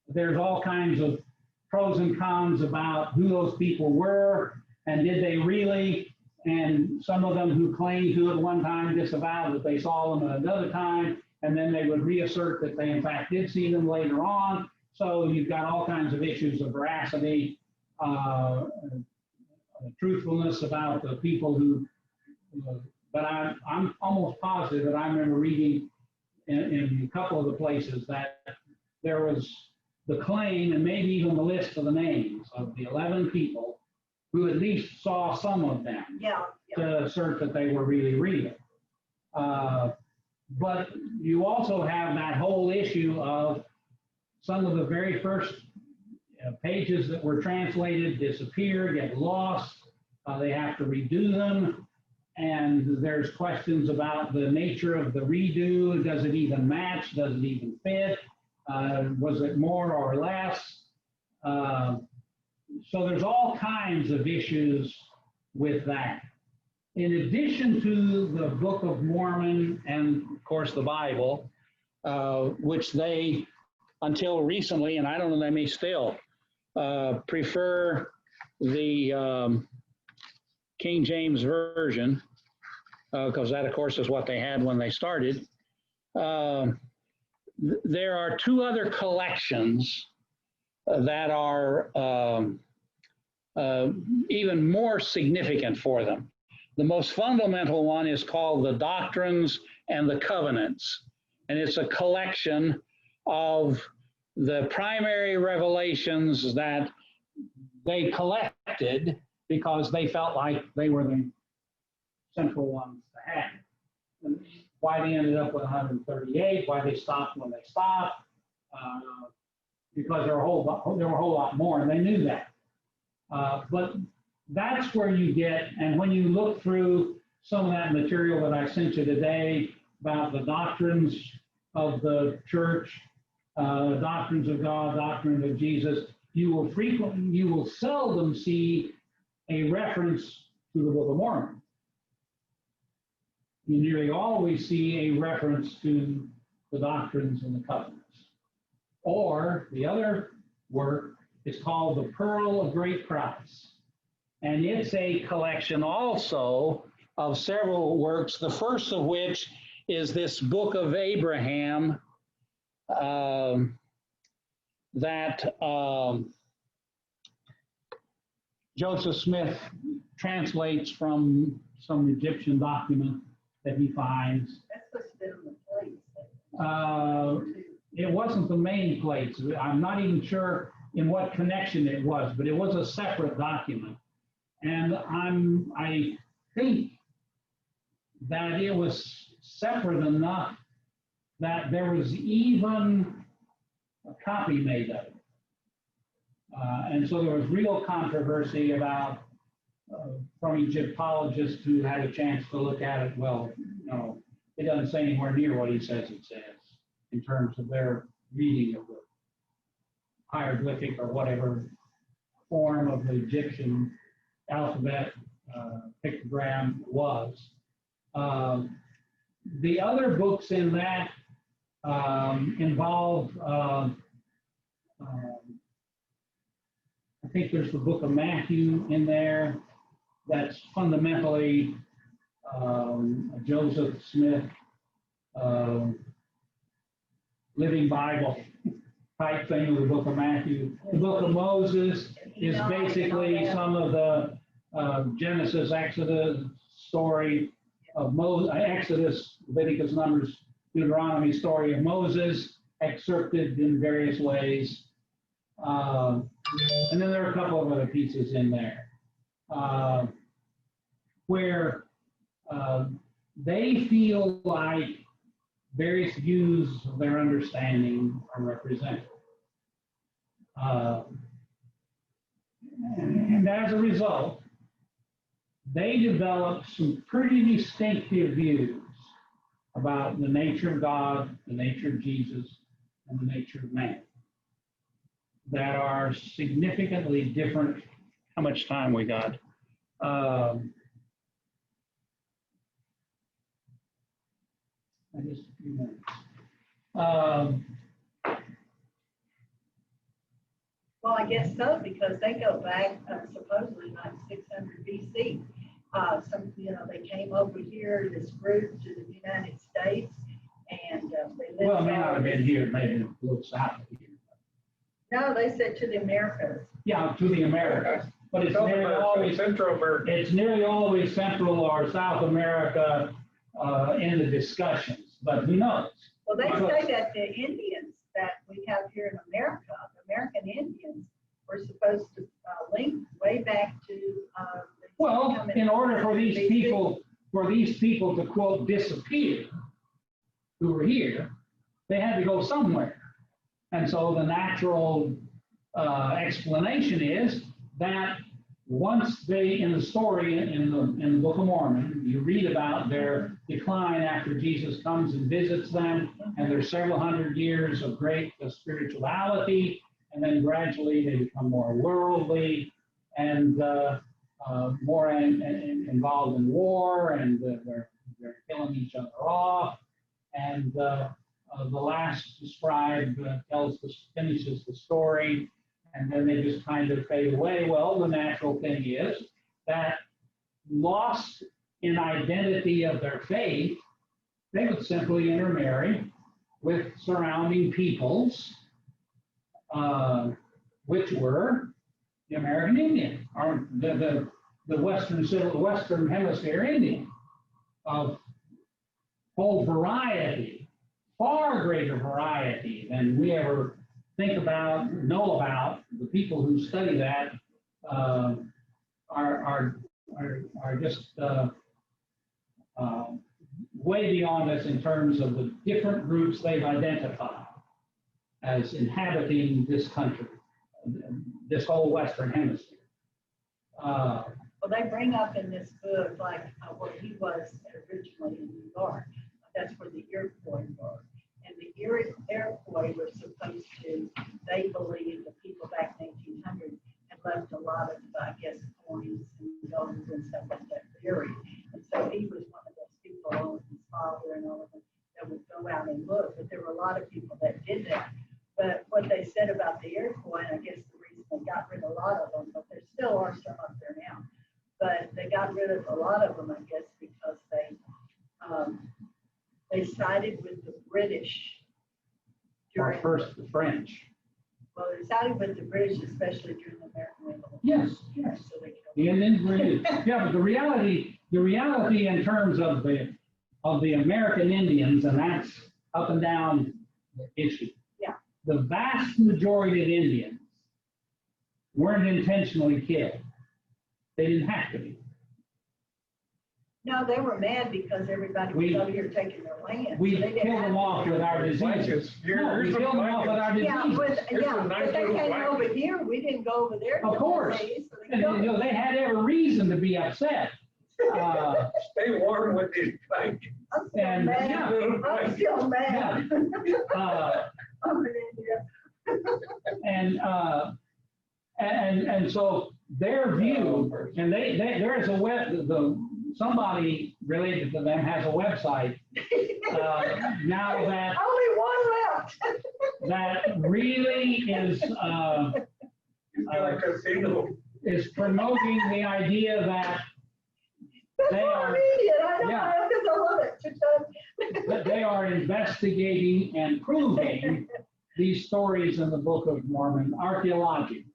there's all kinds of pros and cons about who those people were and did they really. And some of them who claimed to at one time disavowed that they saw them at another time, and then they would reassert that they in fact did see them later on. So you've got all kinds of issues of veracity, truthfulness about the people who, but I'm almost positive that I remember reading in a couple of the places that there was the claim and maybe even the list of the names of the 11 people who at least saw some of them to assert that they were really real. But you also have that whole issue of some of the very first pages that were translated disappear, get lost. They have to redo them. And there's questions about the nature of the redo. Does it even match? Does it even fit? Was it more or less? So there's all kinds of issues with that. In addition to the Book of Mormon and, of course, the Bible, which they, until recently, and I don't know, they may still, prefer the King James Version, because that, of course, is what they had when they started. There are two other collections that are even more significant for them. The most fundamental one is called the Doctrines and the Covenants, and it's a collection of the primary revelations that they collected because they felt like they were the central ones to have. And why they ended up with 138, why they stopped when they stopped, because there were a whole lot more, and they knew that. But that's where you get, and when you look through some of that material that I sent you today about the doctrines of the church, doctrines of God, doctrines of Jesus, you will seldom see a reference to the Book of Mormon. You nearly always see a reference to the Doctrines and the Covenants. Or the other work is called the Pearl of Great Price. And it's a collection also of several works, the first of which is this Book of Abraham that Joseph Smith translates from some Egyptian document that he finds. That's supposed to be on the plates. It wasn't the main plates. I'm not even sure in what connection it was, but it was a separate document. And I think that it was separate enough that there was even a copy made of it. And so there was real controversy about from Egyptologists who had a chance to look at it. Well, no, it doesn't say anywhere near what he says it says in terms of their reading of the hieroglyphic or whatever form of the Egyptian alphabet pictogram was. The other books in that involve, I think there's the Book of Matthew in there. That's fundamentally a Joseph Smith Living Bible type thing with the Book of Matthew. The Book of Moses is basically some of the Genesis, Exodus story of Moses, Exodus, Leviticus, Numbers, Deuteronomy story of Moses, excerpted in various ways. And then there are a couple of other pieces in there where they feel like various views of their understanding are represented. And as a result, they develop some pretty distinctive views about the nature of God, the nature of Jesus, and the nature of man that are significantly different. How much time we got? Just a few minutes. Well, I guess so, because they go back supposedly like 600 BC. They came over here, this group, to the United States, and they lived. Well, it may not have been here, maybe a little south of here. No, they said to the Americas. Yeah, to the Americas, but it's South nearly America, always Central America. it's nearly always Central or South America in the discussions. But who knows? Well, they say that the Indians that we have here in America, the American Indians, were supposed to link way back to. Well, in order for these people to quote disappear, who were here, they had to go somewhere, and so the natural explanation is that once they, in the story in the Book of Mormon, you read about their decline after Jesus comes and visits them, and there's several hundred years of great spirituality, and then gradually they become more worldly and more involved in war, and they're killing each other off. And the last scribe finishes the story, and then they just kind of fade away. Well, the natural thing is that lost in identity of their faith, they would simply intermarry with surrounding peoples, which were the American Indian, or the Western Hemisphere Indian, of whole variety, far greater variety than we ever think about, know about. The people who study that are just way beyond us in terms of the different groups they've identified as inhabiting this country, this whole Western Hemisphere. Well, they bring up in this book, like where he was originally in New York. That's where the Iroquois were. And the Iroquois were supposed to, they believe the people back in 1800 had left a lot of, I guess, coins and gold and stuff like that buried. And so he was one of those people, along with his father and all of them, that would go out and look. But there were a lot of people that did that. But what they said about the Iroquois, and I guess the reason they got rid of a lot of them, but there still are some up there now. But they got rid of a lot of them, I guess, because they sided with the British. Or first the French. Well, they sided with the British, especially during the American Revolution. Yes, yes. So they killed The Indians were used. Yeah, but the reality in terms of the American Indians, and that's up and down the issue. Yeah. The vast majority of Indians weren't intentionally killed. They didn't have to be. No, they were mad because everybody was over here taking their land. We so they didn't killed have them to. off with our diseases. No, we killed them off with our diseases. But they came over here. We didn't go over there. Of course. So they And, killed them. they had every reason to be upset. Stay warm with these blankets. I'm still and, mad. yeah. I'm still mad. I'm in India. And so their view, and there's somebody related to them has a website now that Only one left. that really is promoting the idea that That's they why are- I read it. I know, yeah. because I love it. that they are investigating and proving these stories in the Book of Mormon archaeologically.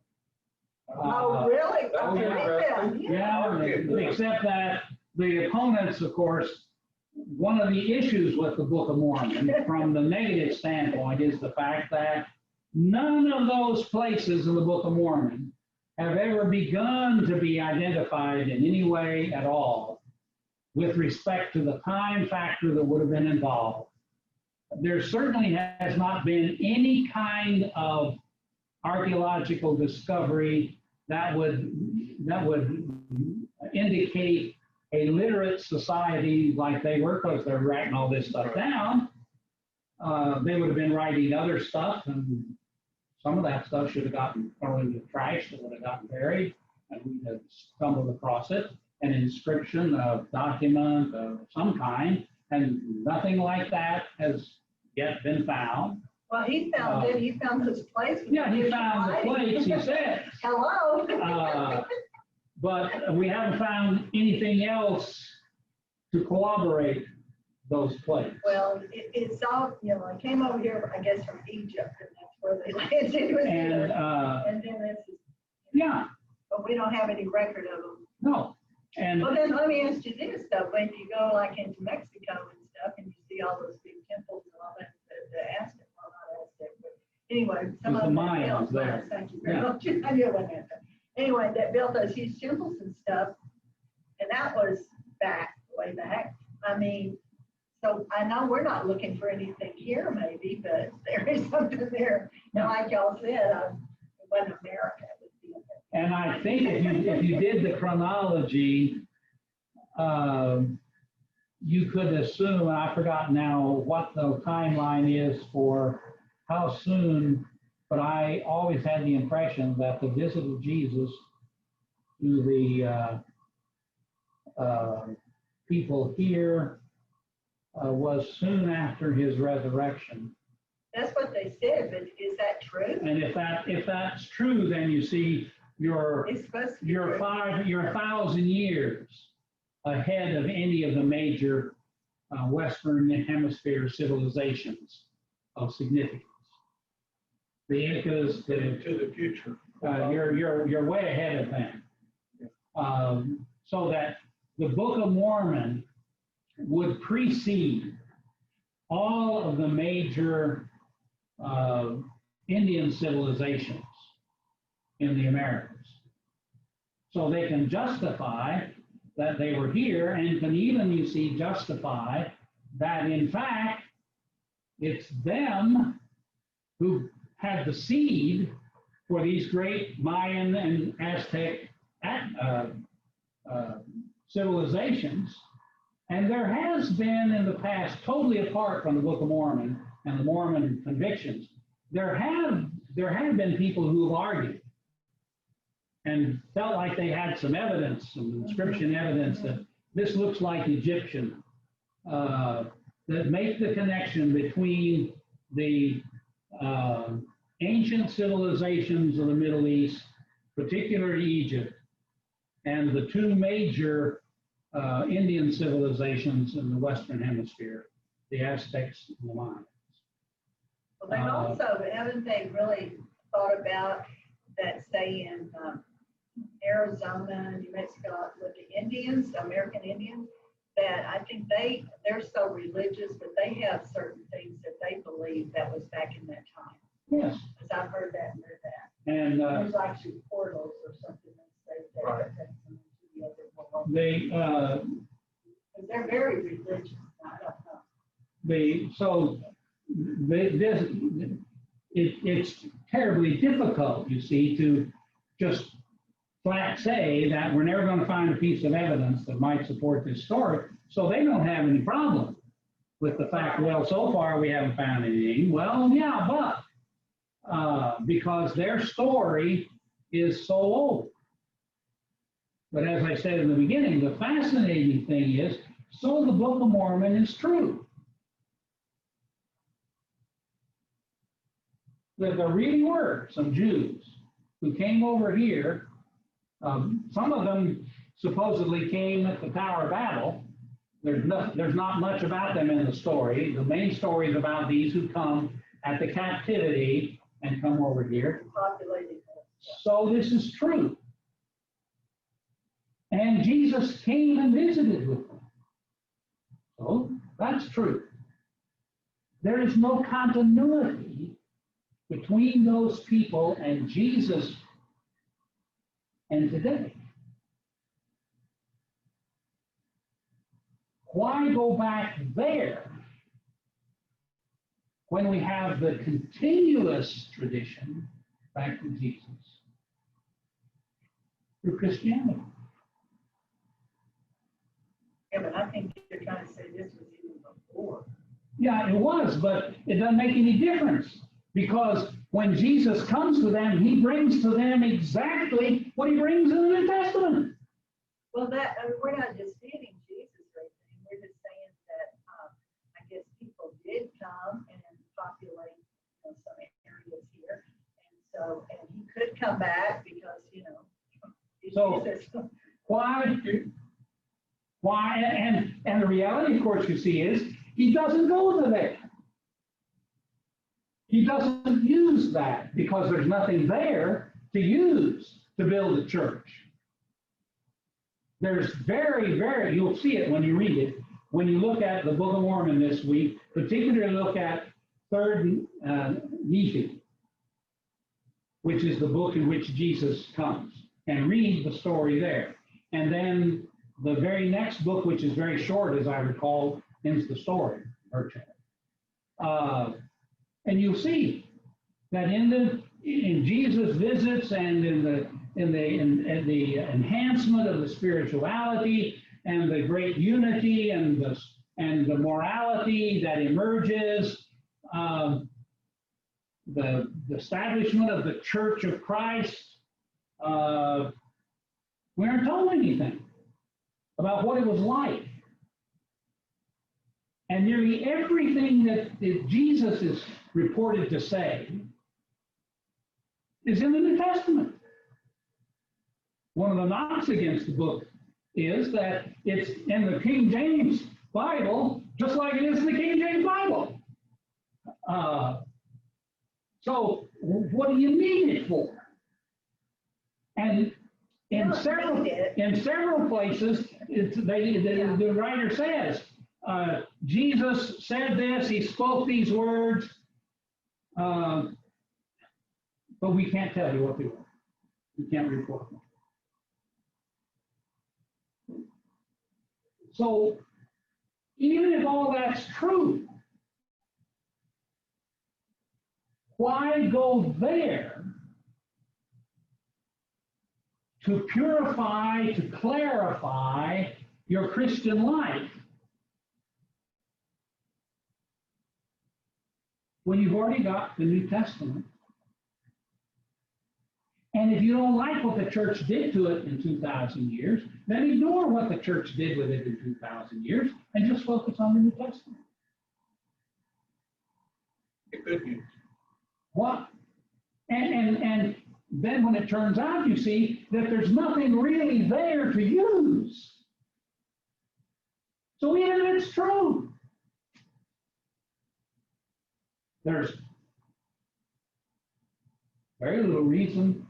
Oh, really? That's Okay, interesting. yeah. Yeah, except that the opponents, of course, one of the issues with the Book of Mormon from the negative standpoint is the fact that none of those places in the Book of Mormon have ever begun to be identified in any way at all with respect to the time factor that would have been involved. There certainly has not been any kind of archaeological discovery that would indicate a literate society like they were, because they're writing all this stuff down. They would have been writing other stuff, and some of that stuff should have gotten thrown into the trash, that would have gotten buried, and we'd have stumbled across it, an inscription, a document of some kind, and nothing like that has yet been found. Well, he found it. He found this place. Yeah, he found the plates, he said. Hello. But we haven't found anything else to corroborate those plates. Well, it's all, you know, I came over here, I guess, from Egypt, and that's where they landed with And, it. And then this is, yeah, but we don't have any record of them. no. And Well, then let me ask you this, though. When you go like into Mexico and stuff, and you see all those big temples and all that, the Aztec, well, not Aztec, but anyway, some There's of the them Mayans built, there. thank you very Yeah. much. I knew it wasn't that. Anyway, that built those huge temples and stuff, and that was way back. I mean, so I know we're not looking for anything here, maybe, but there is something there. And like y'all said, it wasn't America. It was the And I think if you did the chronology, you could assume, and I forgot now what the timeline is for how soon, but I always had the impression that the visit of Jesus to the people here was soon after his resurrection. That's what they said, but is that true? And if that's true, then you see you're It's supposed to be you're true. 1,000 years ahead of any of the major Western Hemisphere civilizations of significance. The Incas, To the future. you're way ahead of them. So that the Book of Mormon would precede all of the major Indian civilizations in the Americas. So they can justify that they were here, and can even, you see, justify that in fact it's them who had the seed for these great Mayan and Aztec civilizations. And there has been in the past, totally apart from the Book of Mormon and the Mormon convictions, there have been people who have argued and felt like they had some evidence, some inscription evidence that this looks like Egyptian, that make the connection between the ancient civilizations of the Middle East, particularly Egypt, and the two major Indian civilizations in the Western Hemisphere, the Aztecs and the Mayans. Well, then also, haven't they really thought about that, say in Arizona, New Mexico, with the Indians, American Indians, that I think they're so religious, but they have certain things that they believe that was back in that time. Yes. Because I've heard that and read that. And There's actually portals or something that say that. Right. That takes them into the other world. they, Because they're very religious. I don't know. It's terribly difficult, you see, to just flat say that we're never going to find a piece of evidence that might support this story. So they don't have any problem with the fact, well, so far we haven't found anything. Well, yeah, but because their story is so old. But as I said in the beginning, the fascinating thing is, so the Book of Mormon is true. There really were some Jews who came over here. Some of them supposedly came at the Tower of Babel. There's not much about them in the story. The main story is about these who come at the captivity and come over here. Populated. So this is true. And Jesus came and visited with them. So that's true. There is no continuity between those people and Jesus and today. Why go back there when we have the continuous tradition back to Jesus through Christianity? Yeah, but I think you're trying to say this was even before. Yeah, it was, but it doesn't make any difference because when Jesus comes to them, he brings to them exactly what he brings in the New Testament. Well, that, I mean, we're not disputing Jesus or anything. We're just saying that, I guess people did come and populate, some areas here. And so, and he could come back because, So, Jesus. Why? And the reality, of course, you see is he doesn't go to there. He doesn't use that because there's nothing there to use to build a church. There's you'll see it when you read it. When you look at the Book of Mormon this week, particularly look at 3rd Nephi, which is the book in which Jesus comes, and read the story there. And then the very next book, which is very short, as I recall, ends the story, and you'll see that in Jesus' visits and in the enhancement of the spirituality and the great unity and the morality that emerges, the establishment of the Church of Christ, we aren't told anything about what it was like. And nearly everything that Jesus is reported to say is in the New Testament. One of the knocks against the book is that it's in the King James Bible, just like it is in the King James Bible. So what do you need it for? And in several places, the writer says, Jesus said this, he spoke these words, but we can't tell you what they were. We can't report them. So even if all that's true, why go there to purify, to clarify your Christian life when you've already got the New Testament? And if you don't like what the church did to it in 2,000 years, then ignore what the church did with it in 2,000 years and just focus on the New Testament. It could be. What? And then when it turns out, you see that there's nothing really there to use. So even if it's true, there's very little reason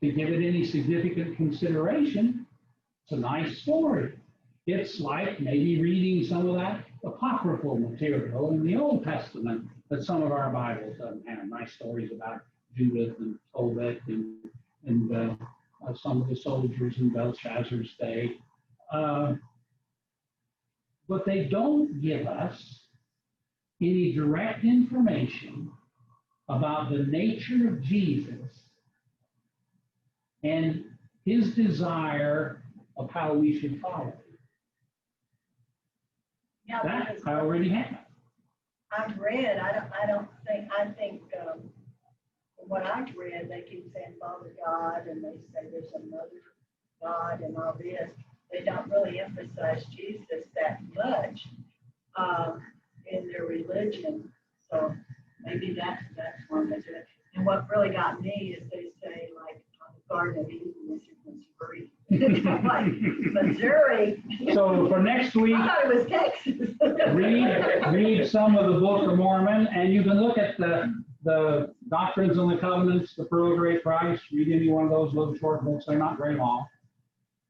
to give it any significant consideration. It's a nice story. It's like maybe reading some of that apocryphal material in the Old Testament that some of our Bibles doesn't have. Nice stories about Judith and Tobit and some of the soldiers in Belshazzar's day. But they don't give us any direct information about the nature of Jesus and his desire of how we should follow him. Yeah, That I already have. I've read, I think from what I've read, they keep saying Father God, and they say there's another God and all this. They don't really emphasize Jesus that much in their religion. So maybe that's one of it. And what really got me is they say, like, on the Garden of Eden, this is Missouri. It's like Missouri. So for next week, I thought it was Texas. read some of the Book of Mormon, and you can look at the Doctrines and the Covenants, the Pearl of Great Price. Read any one of those little short books. They're not very long.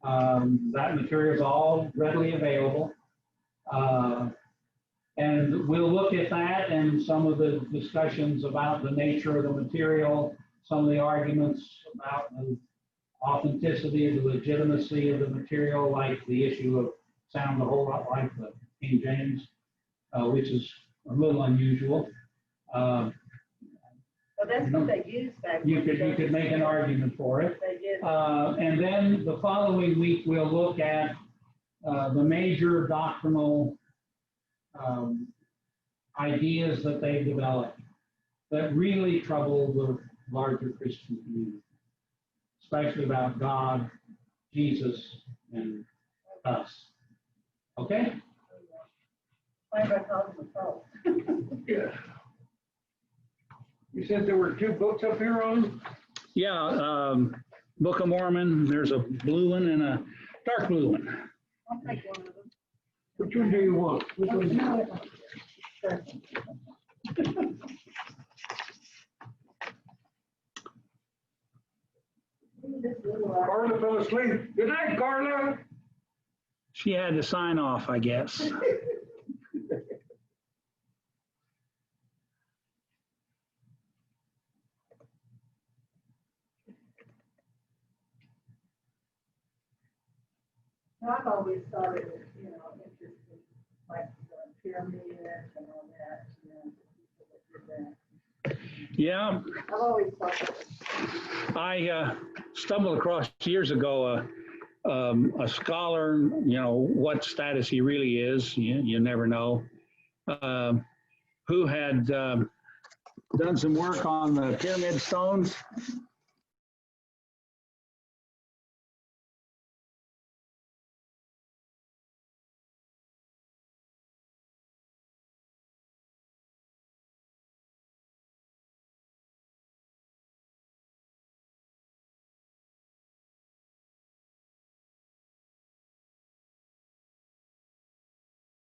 That material is all readily available. And we'll look at that and some of the discussions about the nature of the material, some of the arguments about the authenticity, the legitimacy of the material, like the issue of sound a whole lot like the King James, which is a little unusual. Well, that's what they used back You then. could make an argument for it. They did. And then the following week, we'll look at the major doctrinal ideas that they've developed that really trouble the larger Christian community, especially about God, Jesus, and us. Okay? Why do I call them a cult? Yeah. You said there were 2 books up here on? Yeah, Book of Mormon, there's a blue one and a dark blue one. I'll take one of them. Which one do you want? Which one? Sure. This little, Carla fell asleep. Good night, Carla. She had to sign off, I guess. I've always thought it was, interesting, like the pyramids and all that, people that did that. Yeah, I've always thought that was. I stumbled across years ago a scholar, what status he really is, you never know, who had done some work on the pyramid stones